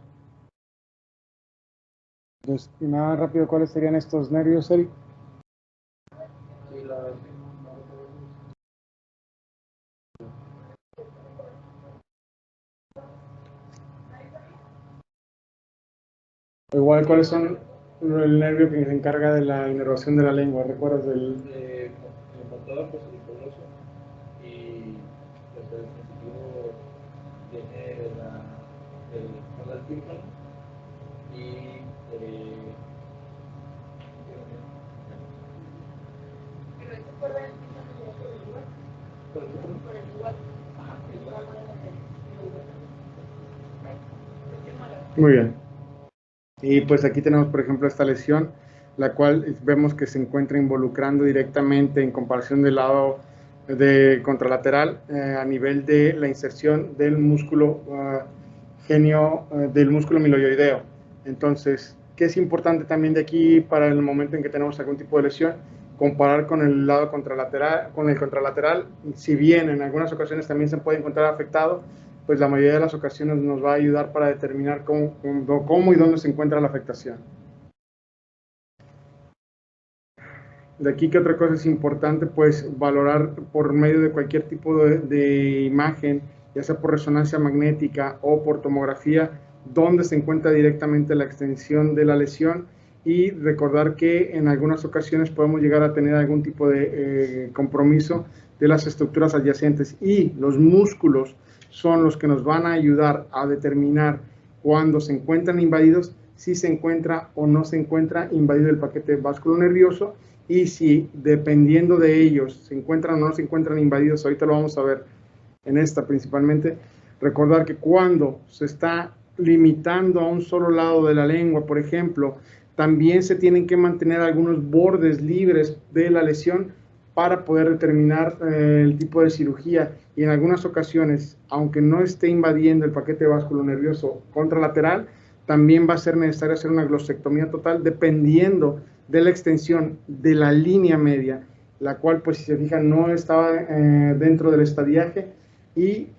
Entonces, y nada rápido, ¿cuáles serían estos nervios, Eric? Igual, ¿cuáles son el nervio que se encarga de la inervación de la lengua? ¿Recuerdas del...? El motor, pues el hipogloso, y pues el sensitivo viene del tímpano y Pero eso por el tímpano ya por el igual. por el tímpano. Por el igual. Ajá, El igual. igual Muy bien. Y pues aquí tenemos, por ejemplo, esta lesión, la cual vemos que se encuentra involucrando directamente en comparación del lado de contralateral a nivel de la inserción del músculo del músculo miloioideo. Entonces, ¿qué es importante también de aquí para el momento en que tenemos algún tipo de lesión? Comparar con el lado contralateral, con el contralateral, si bien en algunas ocasiones también se puede encontrar afectado, pues la mayoría de las ocasiones nos va a ayudar para determinar cómo y dónde se encuentra la afectación. De aquí que otra cosa es importante, pues valorar por medio de cualquier tipo de imagen, ya sea por resonancia magnética o por tomografía, dónde se encuentra directamente la extensión de la lesión, y recordar que en algunas ocasiones podemos llegar a tener algún tipo de compromiso de las estructuras adyacentes, y los músculos son los que nos van a ayudar a determinar cuando se encuentran invadidos, si se encuentra o no se encuentra invadido el paquete vasculonervioso, y si dependiendo de ellos se encuentran o no se encuentran invadidos. Ahorita lo vamos a ver en esta principalmente. Recordar que cuando se está limitando a un solo lado de la lengua, por ejemplo, también se tienen que mantener algunos bordes libres de la lesión para poder determinar el tipo de cirugía, y en algunas ocasiones, aunque no esté invadiendo el paquete vasculonervioso contralateral, también va a ser necesario hacer una glosectomía total dependiendo de la extensión de la línea media, la cual, pues si se fijan, no estaba dentro del estadiaje, y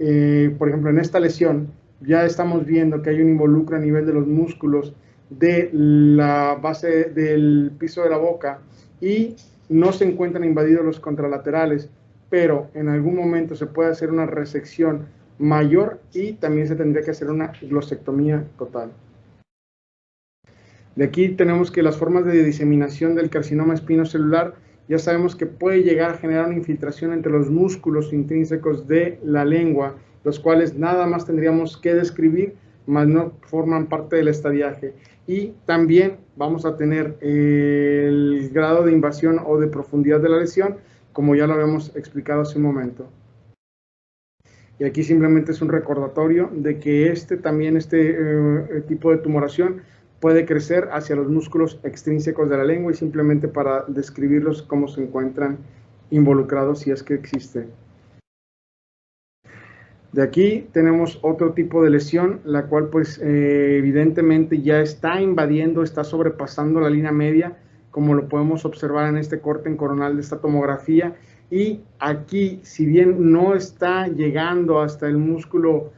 por ejemplo en esta lesión ya estamos viendo que hay un involucro a nivel de los músculos de la base del piso de la boca, y no se encuentran invadidos los contralaterales, pero en algún momento se puede hacer una resección mayor y también se tendría que hacer una glosectomía total. De aquí tenemos que las formas de diseminación del carcinoma espinocelular, ya sabemos que puede llegar a generar una infiltración entre los músculos intrínsecos de la lengua, los cuales nada más tendríamos que describir, mas no forman parte del estadiaje. Y también vamos a tener el grado de invasión o de profundidad de la lesión, como ya lo habíamos explicado hace un momento. Y aquí simplemente es un recordatorio de que este tipo de tumoración puede crecer hacia los músculos extrínsecos de la lengua, y simplemente para describirlos cómo se encuentran involucrados, si es que existe. De aquí tenemos otro tipo de lesión, la cual pues evidentemente ya está invadiendo, está sobrepasando la línea media, como lo podemos observar en este corte en coronal de esta tomografía. Y aquí, si bien no está llegando hasta el músculo,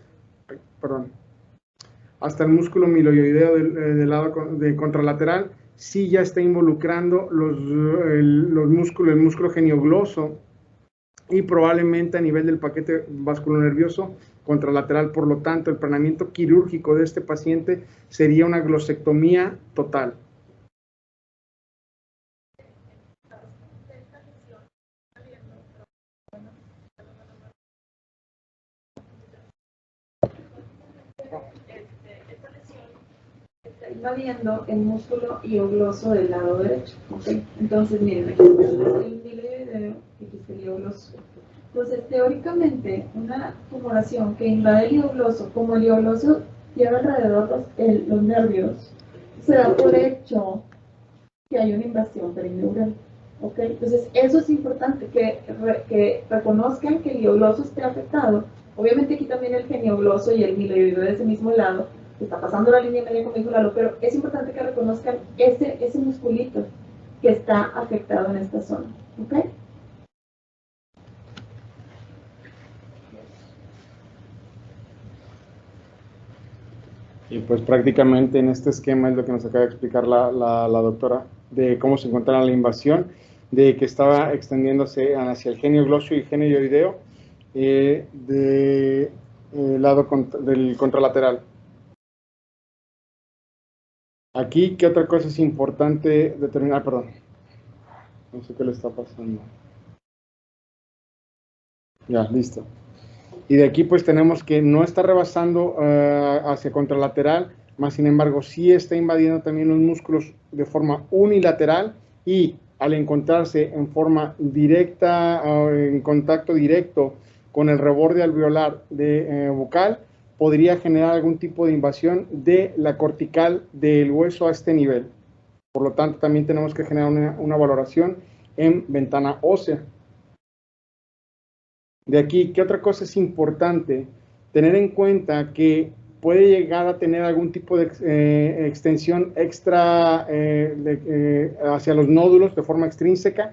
hasta el músculo miloioideo del lado de contralateral, sí ya está involucrando el músculo geniogloso, y probablemente a nivel del paquete vasculonervioso contralateral. Por lo tanto, el planeamiento quirúrgico de este paciente sería una glosectomía total. invadiendo el músculo hiogloso del lado derecho. ¿Okay? Entonces, miren, aquí está el mileoideo y aquí está el hiogloso. Entonces, teóricamente, una tumoración que invade el hiogloso, como el hiogloso lleva alrededor los nervios, se da por hecho que hay una invasión perineural. ¿Okay? Entonces, eso es importante, que reconozcan que el hiogloso esté afectado. Obviamente aquí también el geniogloso y el mileoideo de ese mismo lado, que está pasando la línea media como dijo Lalo, pero es importante que reconozcan ese musculito que está afectado en esta zona. ¿Ok? Y pues prácticamente en este esquema es lo que nos acaba de explicar la doctora, de cómo se encontraba la invasión, de que estaba extendiéndose hacia el genio glosio y genio ioideo del lado del contralateral. Aquí, ¿qué otra cosa es importante determinar? Perdón, no sé qué le está pasando. Ya, listo. Y de aquí pues tenemos que no está rebasando hacia contralateral, más sin embargo sí está invadiendo también los músculos de forma unilateral y al encontrarse en forma directa, en contacto directo con el reborde alveolar bucal, podría generar algún tipo de invasión de la cortical del hueso a este nivel. Por lo tanto, también tenemos que generar una valoración en ventana ósea. De aquí, ¿qué otra cosa es importante? Tener en cuenta que puede llegar a tener algún tipo de extensión extra hacia los nódulos de forma extrínseca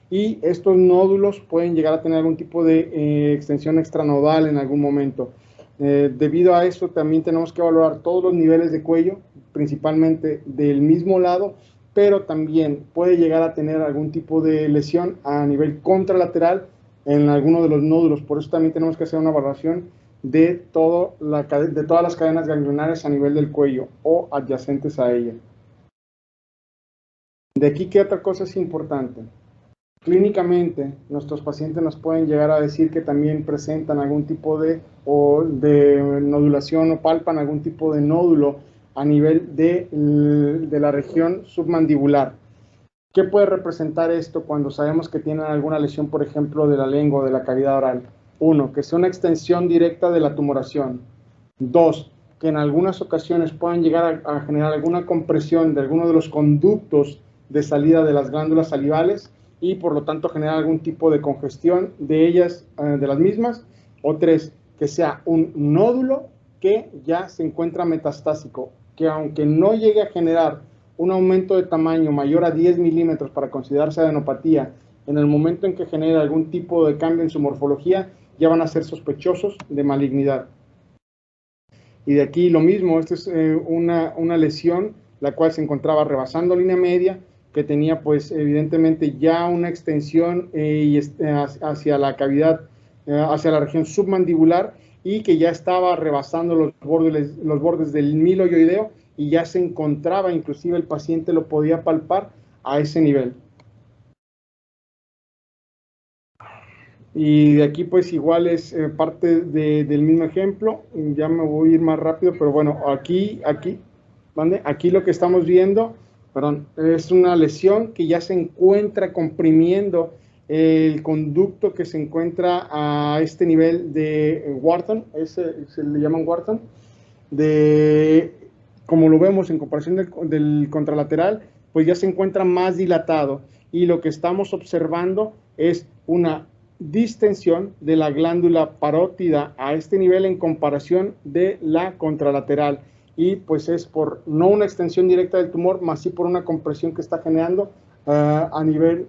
y estos nódulos pueden llegar a tener algún tipo de extensión extranodal en algún momento. Debido a eso, también tenemos que valorar todos los niveles de cuello, principalmente del mismo lado, pero también puede llegar a tener algún tipo de lesión a nivel contralateral en alguno de los nódulos. Por eso también tenemos que hacer una valoración de todas las cadenas ganglionares a nivel del cuello o adyacentes a ella. De aquí, ¿qué otra cosa es importante? Clínicamente, nuestros pacientes nos pueden llegar a decir que también presentan algún tipo de nodulación o palpan algún tipo de nódulo a nivel de la región submandibular. ¿Qué puede representar esto cuando sabemos que tienen alguna lesión, por ejemplo, de la lengua o de la cavidad oral? 1, que sea una extensión directa de la tumoración. 2, que en algunas ocasiones puedan llegar a generar alguna compresión de alguno de los conductos de salida de las glándulas salivales y por lo tanto generar algún tipo de congestión de ellas, de las mismas. O 3, que sea un nódulo que ya se encuentra metastásico, que aunque no llegue a generar un aumento de tamaño mayor a 10 milímetros para considerarse adenopatía, en el momento en que genere algún tipo de cambio en su morfología, ya van a ser sospechosos de malignidad. Y de aquí lo mismo, esta es una lesión la cual se encontraba rebasando línea media, que tenía pues evidentemente ya una extensión hacia la cavidad, hacia la región submandibular y que ya estaba rebasando los bordes del miloioideo y ya se encontraba, inclusive el paciente lo podía palpar a ese nivel. Y de aquí pues igual es parte del mismo ejemplo, ya me voy a ir más rápido, pero bueno, aquí lo que estamos viendo, perdón, es una lesión que ya se encuentra comprimiendo el conducto que se encuentra a este nivel de Wharton, se le llaman Wharton, como lo vemos en comparación del contralateral, pues ya se encuentra más dilatado y lo que estamos observando es una distensión de la glándula parótida a este nivel en comparación de la contralateral y pues es por no una extensión directa del tumor, más sí por una compresión que está generando a nivel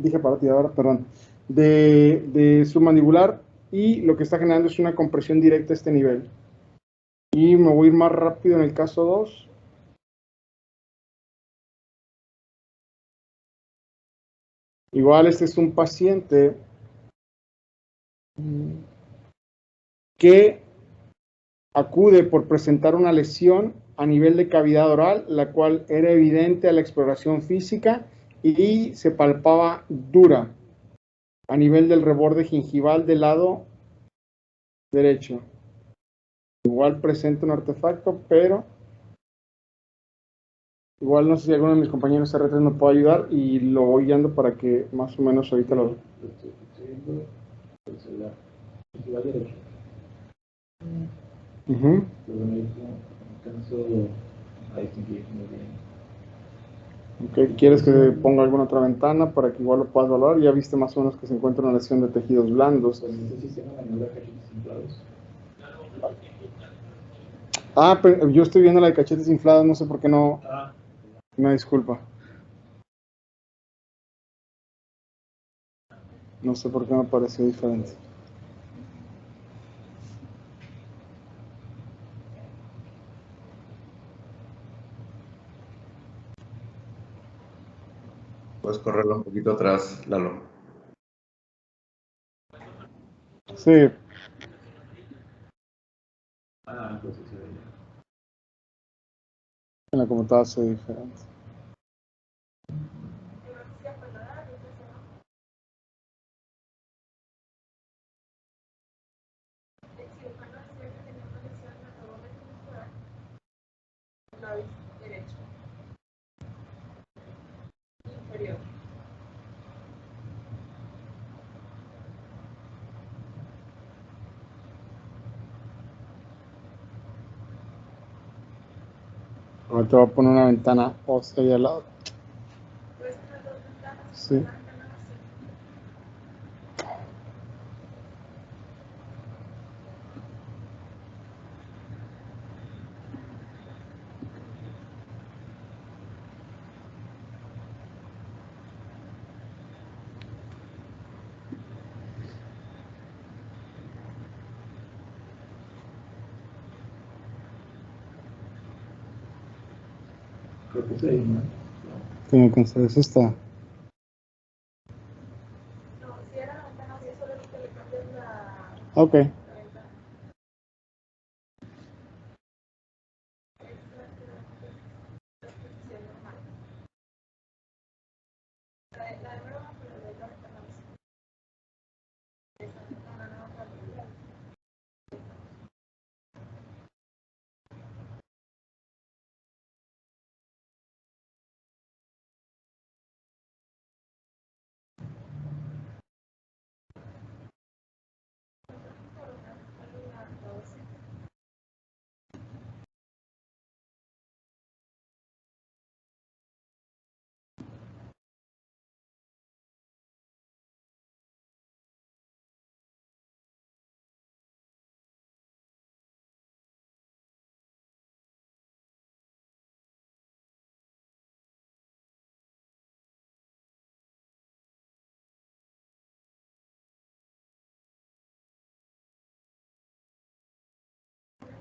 dije parótida ahora, perdón, de submandibular y lo que está generando es una compresión directa a este nivel. Y me voy a ir más rápido en el caso 2. Igual este es un paciente que acude por presentar una lesión a nivel de cavidad oral, la cual era evidente a la exploración física y se palpaba dura a nivel del reborde gingival del lado derecho. Igual presenta un artefacto, pero Igual no sé si alguno de mis compañeros R3 me puede ayudar y lo voy guiando para que más o menos ahorita lo... Estoy viendo el celular. Y va derecho. Ujú. Pero no alcanzo a distinguir muy bien. Ok, ¿quieres que ponga alguna otra ventana para que igual lo puedas valorar? Ya viste más o menos que se encuentra una lesión de tejidos blandos. Pues este sistema maniobra cachetes inflados. Ah, pero yo estoy viendo la de cachetes inflados, no sé por qué no... Ah, Una disculpa. No sé por qué me pareció diferente. Puedes correrlo un poquito atrás, Lalo. Sí, entonces se veía. en la computadora se ve diferente. Labio derecho, inferior. Ahora te voy a poner una ventana ósea ahí al lado. Puedes tener dos ventanas, Sí. una ventana vacía. Creo que se ¿no? Como que eso está. No, si era la ventana vacía, solamente le cambias Ok. la ventana. Es la posición normal. La de nuevo, pero de la ventana vacía. Esa ventana no va a cambiar.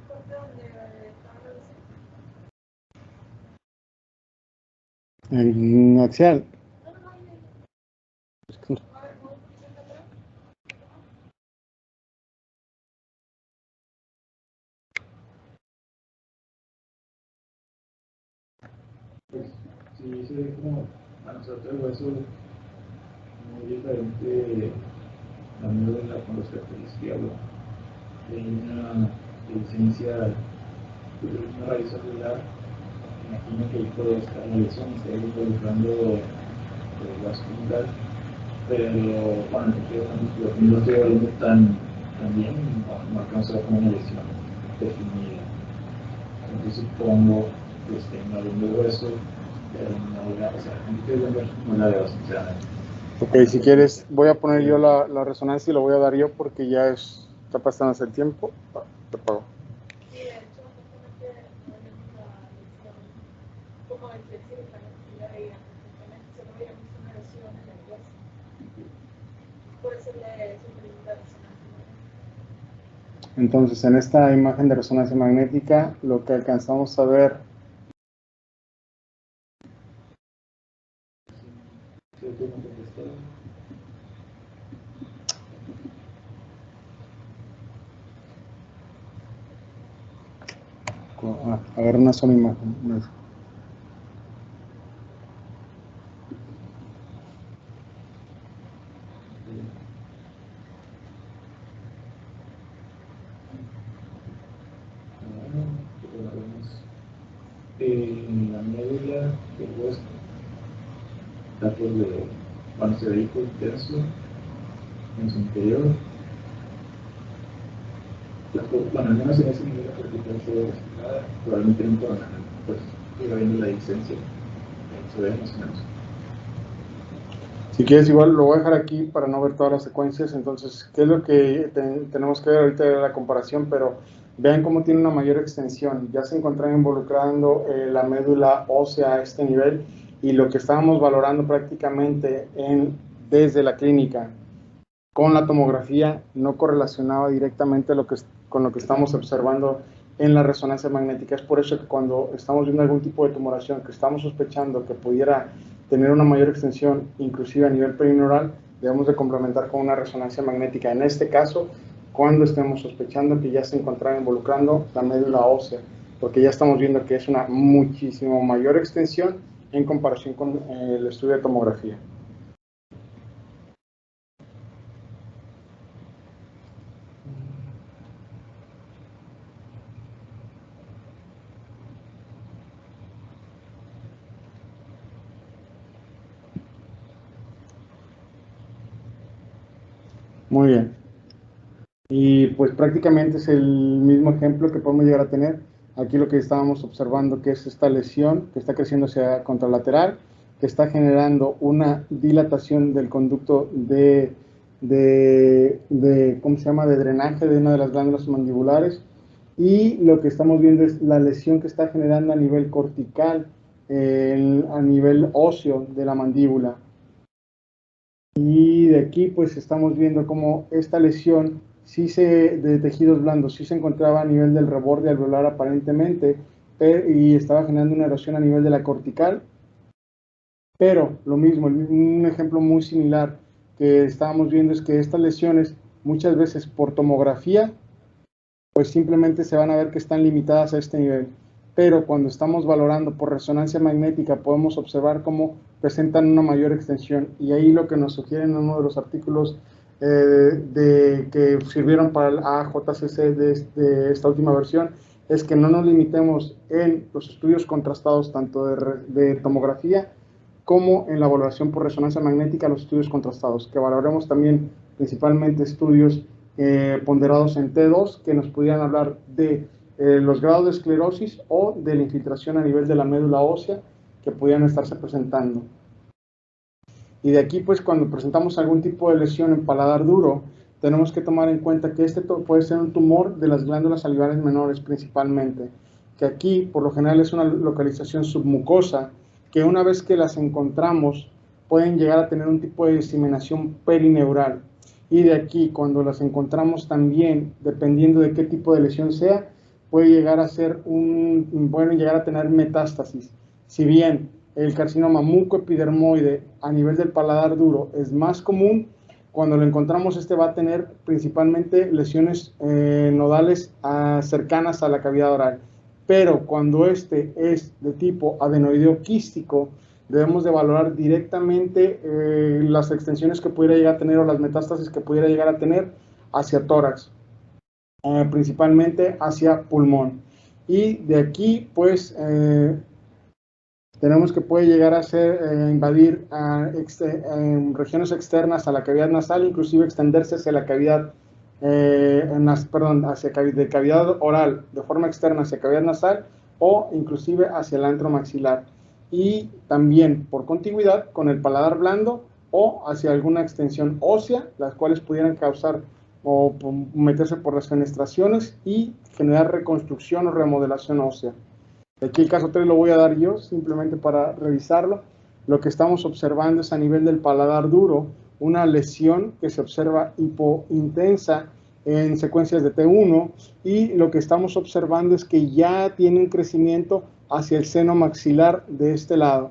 Corte donde estaba la vacía. El axial. No, no, no, ahí. Es que- A ver, ¿puedo poner atrás? Pues sí, se ve como a nosotros el hueso muy diferente a mí de la con los izquierdo. Hay una licencia, una raíz celular. Imagino que ahí puede estar la lesión y está involucrando el vaso central. Pero bueno, no estoy hablando tan bien, no alcanzo a ver como una lesión definida. Entonces supongo que tenga algún de hueso, pero no la, o sea, no la veo sinceramente. Ok, si quieres, voy a poner yo la resonancia y lo voy a dar yo porque ya está pasando el tiempo. Te pago. Sí, de hecho, justamente no vemos la lesión como el cirujano que ya veía, justamente solo veíamos una lesión en el hueso. Por eso le sugerimos la resonancia magnética. Entonces, en esta imagen de resonancia magnética, lo que alcanzamos a ver Creo que no contestó. a ver una sola imagen. en la médula del hueso, datos de pancreático intenso en su interior. Bueno, al menos en ese nivel la cortical se ve respetada, probablemente en un coronal, pues ir viendo la licencia, se ve más o menos. Si quieres, igual lo voy a dejar aquí para no ver todas las secuencias. Entonces, ¿qué es lo que tenemos que ver ahorita de la comparación? Pero vean cómo tiene una mayor extensión. Ya se encontraba involucrando la médula ósea a este nivel, y lo que estábamos valorando prácticamente desde la clínica con la tomografía no correlacionaba directamente con lo que estamos observando en la resonancia magnética. Es por eso que cuando estamos viendo algún tipo de tumoración que estamos sospechando que pudiera tener una mayor extensión, inclusive a nivel perineural, debemos de complementar con una resonancia magnética. En este caso, cuando estemos sospechando que ya se encontraba involucrando la médula ósea, porque ya estamos viendo que es una muchísimo mayor extensión en comparación con el estudio de tomografía. Muy bien. Y pues prácticamente es el mismo ejemplo que podemos llegar a tener. Aquí lo que estábamos observando, que es esta lesión que está creciendo hacia contralateral, que está generando una dilatación del conducto ¿cómo se llama?, de drenaje de una de las glándulas mandibulares. Y lo que estamos viendo es la lesión que está generando a nivel cortical, a nivel óseo de la mandíbula. Y de aquí pues estamos viendo cómo esta lesión de tejidos blandos sí se encontraba a nivel del reborde alveolar aparentemente, y estaba generando una erosión a nivel de la cortical. Pero lo mismo, un ejemplo muy similar que estábamos viendo es que estas lesiones muchas veces por tomografía pues simplemente se van a ver que están limitadas a este nivel. Pero cuando estamos valorando por resonancia magnética podemos observar cómo presentan una mayor extensión, y ahí lo que nos sugiere en uno de los artículos que sirvieron para el AJCC de esta última versión es que no nos limitemos en los estudios contrastados tanto de tomografía como en la valoración por resonancia magnética, los estudios contrastados, que valoremos también principalmente estudios ponderados en T2 que nos pudieran hablar de los grados de esclerosis o de la infiltración a nivel de la médula ósea que pudieran estarse presentando. Y de aquí, pues, cuando presentamos algún tipo de lesión en paladar duro, tenemos que tomar en cuenta que este puede ser un tumor de las glándulas salivares menores principalmente, que aquí, por lo general, es una localización submucosa, que una vez que las encontramos, pueden llegar a tener un tipo de diseminación perineural. Y de aquí, cuando las encontramos también, dependiendo de qué tipo de lesión sea, puede llegar a ser pueden llegar a tener metástasis. Si bien el carcinoma mucoepidermoide a nivel del paladar duro es más común, cuando lo encontramos va a tener principalmente lesiones nodales cercanas a la cavidad oral. Pero cuando es de tipo adenoideo quístico, debemos de valorar directamente las extensiones que pudiera llegar a tener o las metástasis que pudiera llegar a tener hacia tórax, principalmente hacia pulmón. Y de aquí, pues, tenemos que puede llegar a invadir regiones externas a la cavidad nasal, inclusive extenderse hacia la cavidad, de cavidad oral de forma externa hacia cavidad nasal, o inclusive hacia el antro maxilar. Y también por contigüidad con el paladar blando o hacia alguna extensión ósea, las cuales pudieran causar o meterse por las fenestraciones y generar reconstrucción o remodelación ósea. Aquí el caso 3 lo voy a dar yo, simplemente para revisarlo. Lo que estamos observando es a nivel del paladar duro, una lesión que se observa hipointensa en secuencias de T1, y lo que estamos observando es que ya tiene un crecimiento hacia el seno maxilar de este lado.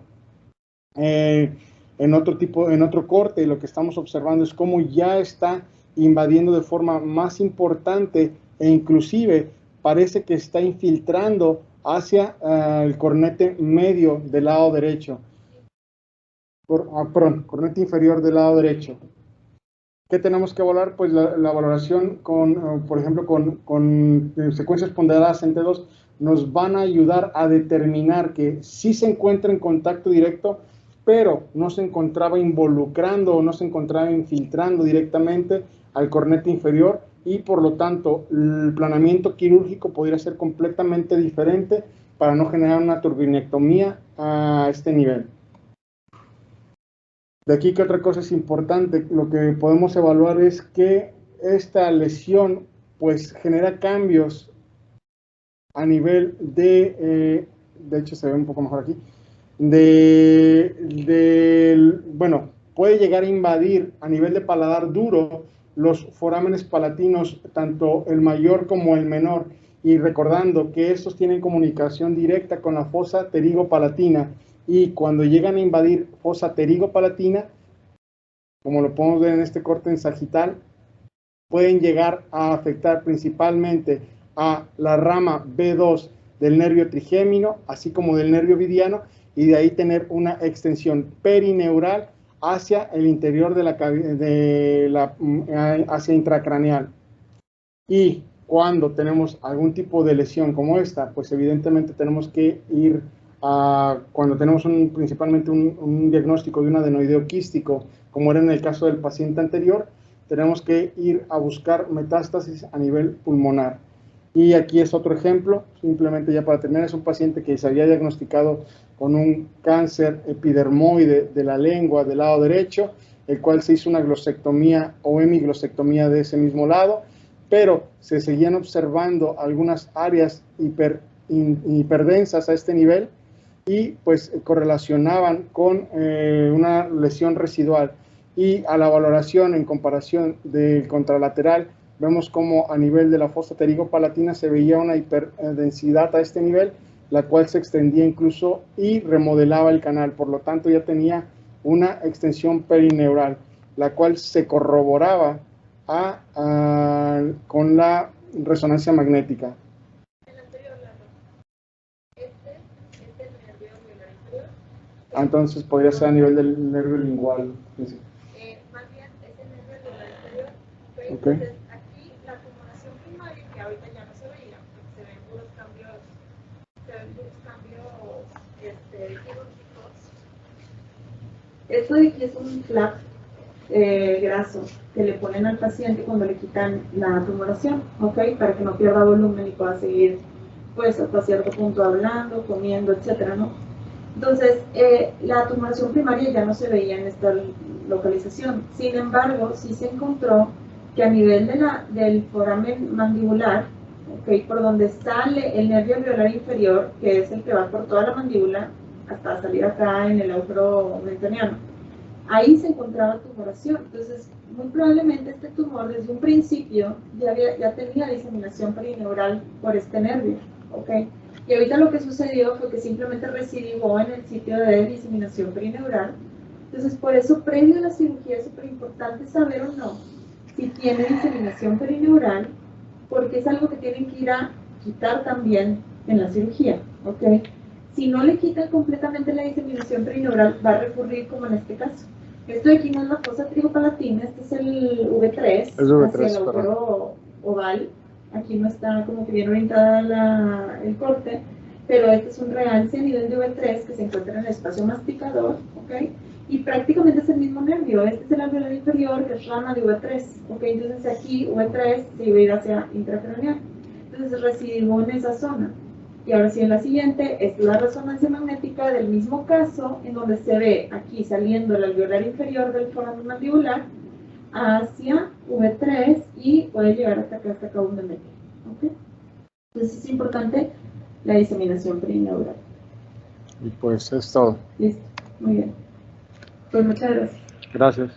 En otro corte, lo que estamos observando es cómo ya está invadiendo de forma más importante, e inclusive parece que está infiltrando hacia el cornete medio del lado derecho. Cornete inferior del lado derecho. ¿Qué tenemos que evaluar? Pues la valoración por ejemplo, con secuencias ponderadas en T2, nos van a ayudar a determinar que sí se encuentra en contacto directo, pero no se encontraba involucrando o no se encontraba infiltrando directamente al cornete inferior, y por lo tanto el planeamiento quirúrgico podría ser completamente diferente para no generar una turbinectomía a este nivel. De aquí que otra cosa es importante, lo que podemos evaluar es que esta lesión pues genera cambios a nivel de hecho se ve un poco mejor aquí, bueno, puede llegar a invadir a nivel de paladar duro los forámenes palatinos, tanto el mayor como el menor, y recordando que estos tienen comunicación directa con la fosa pterigo-palatina, y cuando llegan a invadir fosa pterigo-palatina, como lo podemos ver en este corte en sagital, pueden llegar a afectar principalmente a la rama B2 del nervio trigémino, así como del nervio vidiano, y de ahí tener una extensión perineural hacia el interior hacia intracraneal. Y cuando tenemos algún tipo de lesión como esta, pues evidentemente tenemos que ir cuando tenemos principalmente un diagnóstico de un adenoideo quístico, como era en el caso del paciente anterior, tenemos que ir a buscar metástasis a nivel pulmonar. Y aquí es otro ejemplo, simplemente ya para terminar, es un paciente que se había diagnosticado con un cáncer epidermoide de la lengua del lado derecho, el cual se hizo una glosectomía o hemiglosectomía de ese mismo lado, pero se seguían observando algunas áreas hiperdensas a este nivel, y pues correlacionaban con una lesión residual. Y a la valoración en comparación del contralateral, vemos como a nivel de la fosa pterigo-palatina se veía una hiperdensidad a este nivel, la cual se extendía incluso y remodelaba el canal. Por lo tanto, ya tenía una extensión perineural, la cual se corroboraba con la resonancia magnética. Entonces podría ser a nivel del nervio lingual. Más bien es el nervio alveolar inferior. Okay. Entonces aquí la tumoración primaria, que ahorita ya no se veía, porque se ven puros cambios quirúrgicos. Esto de aquí es un flap graso que le ponen al paciente cuando le quitan la tumoración, ¿ok? Para que no pierda volumen y pueda seguir, pues, hasta cierto punto hablando, comiendo, etcétera, ¿no? Entonces, la tumoración primaria ya no se veía en esta localización. Sin embargo, sí se encontró que a nivel del foramen mandibular, ¿okay? Por donde sale el nervio alveolar inferior, que es el que va por toda la mandíbula hasta salir acá en el agujero mentoniano, ahí se encontraba tumoración. Entonces, muy probablemente este tumor desde un principio ya tenía diseminación perineural por este nervio, ¿ok? Y ahorita lo que sucedió fue que simplemente recidivó en el sitio de diseminación perineural. Entonces, por eso, previo a la cirugía, es súper importante saber o no si tiene diseminación perineural, porque es algo que tienen que ir a quitar también en la cirugía, ¿ok? Si no le quitan completamente la diseminación perineural, va a recurrir como en este caso. Esto de aquí no es la fosa pterigo-palatina, este es el V3, es V3 hacia el agujero oval. Aquí no está como que bien orientada el corte, pero este es un realce a nivel de V3 que se encuentra en el espacio masticador, ¿ok? Y prácticamente es el mismo nervio. Este es el alveolar inferior, que es rama de V3, ¿ok? Entonces aquí V3 se iba a ir hacia intracraneal. Entonces recidivó en esa zona. Y ahora sí, en la siguiente es la resonancia magnética del mismo caso, en donde se ve aquí saliendo el alveolar inferior del foramen mandibular hacia V3 y puede llegar hasta acá un mm. ¿Okay? Entonces es importante la diseminación perineural. Y pues es todo. Listo, muy bien. Pues muchas gracias. Gracias.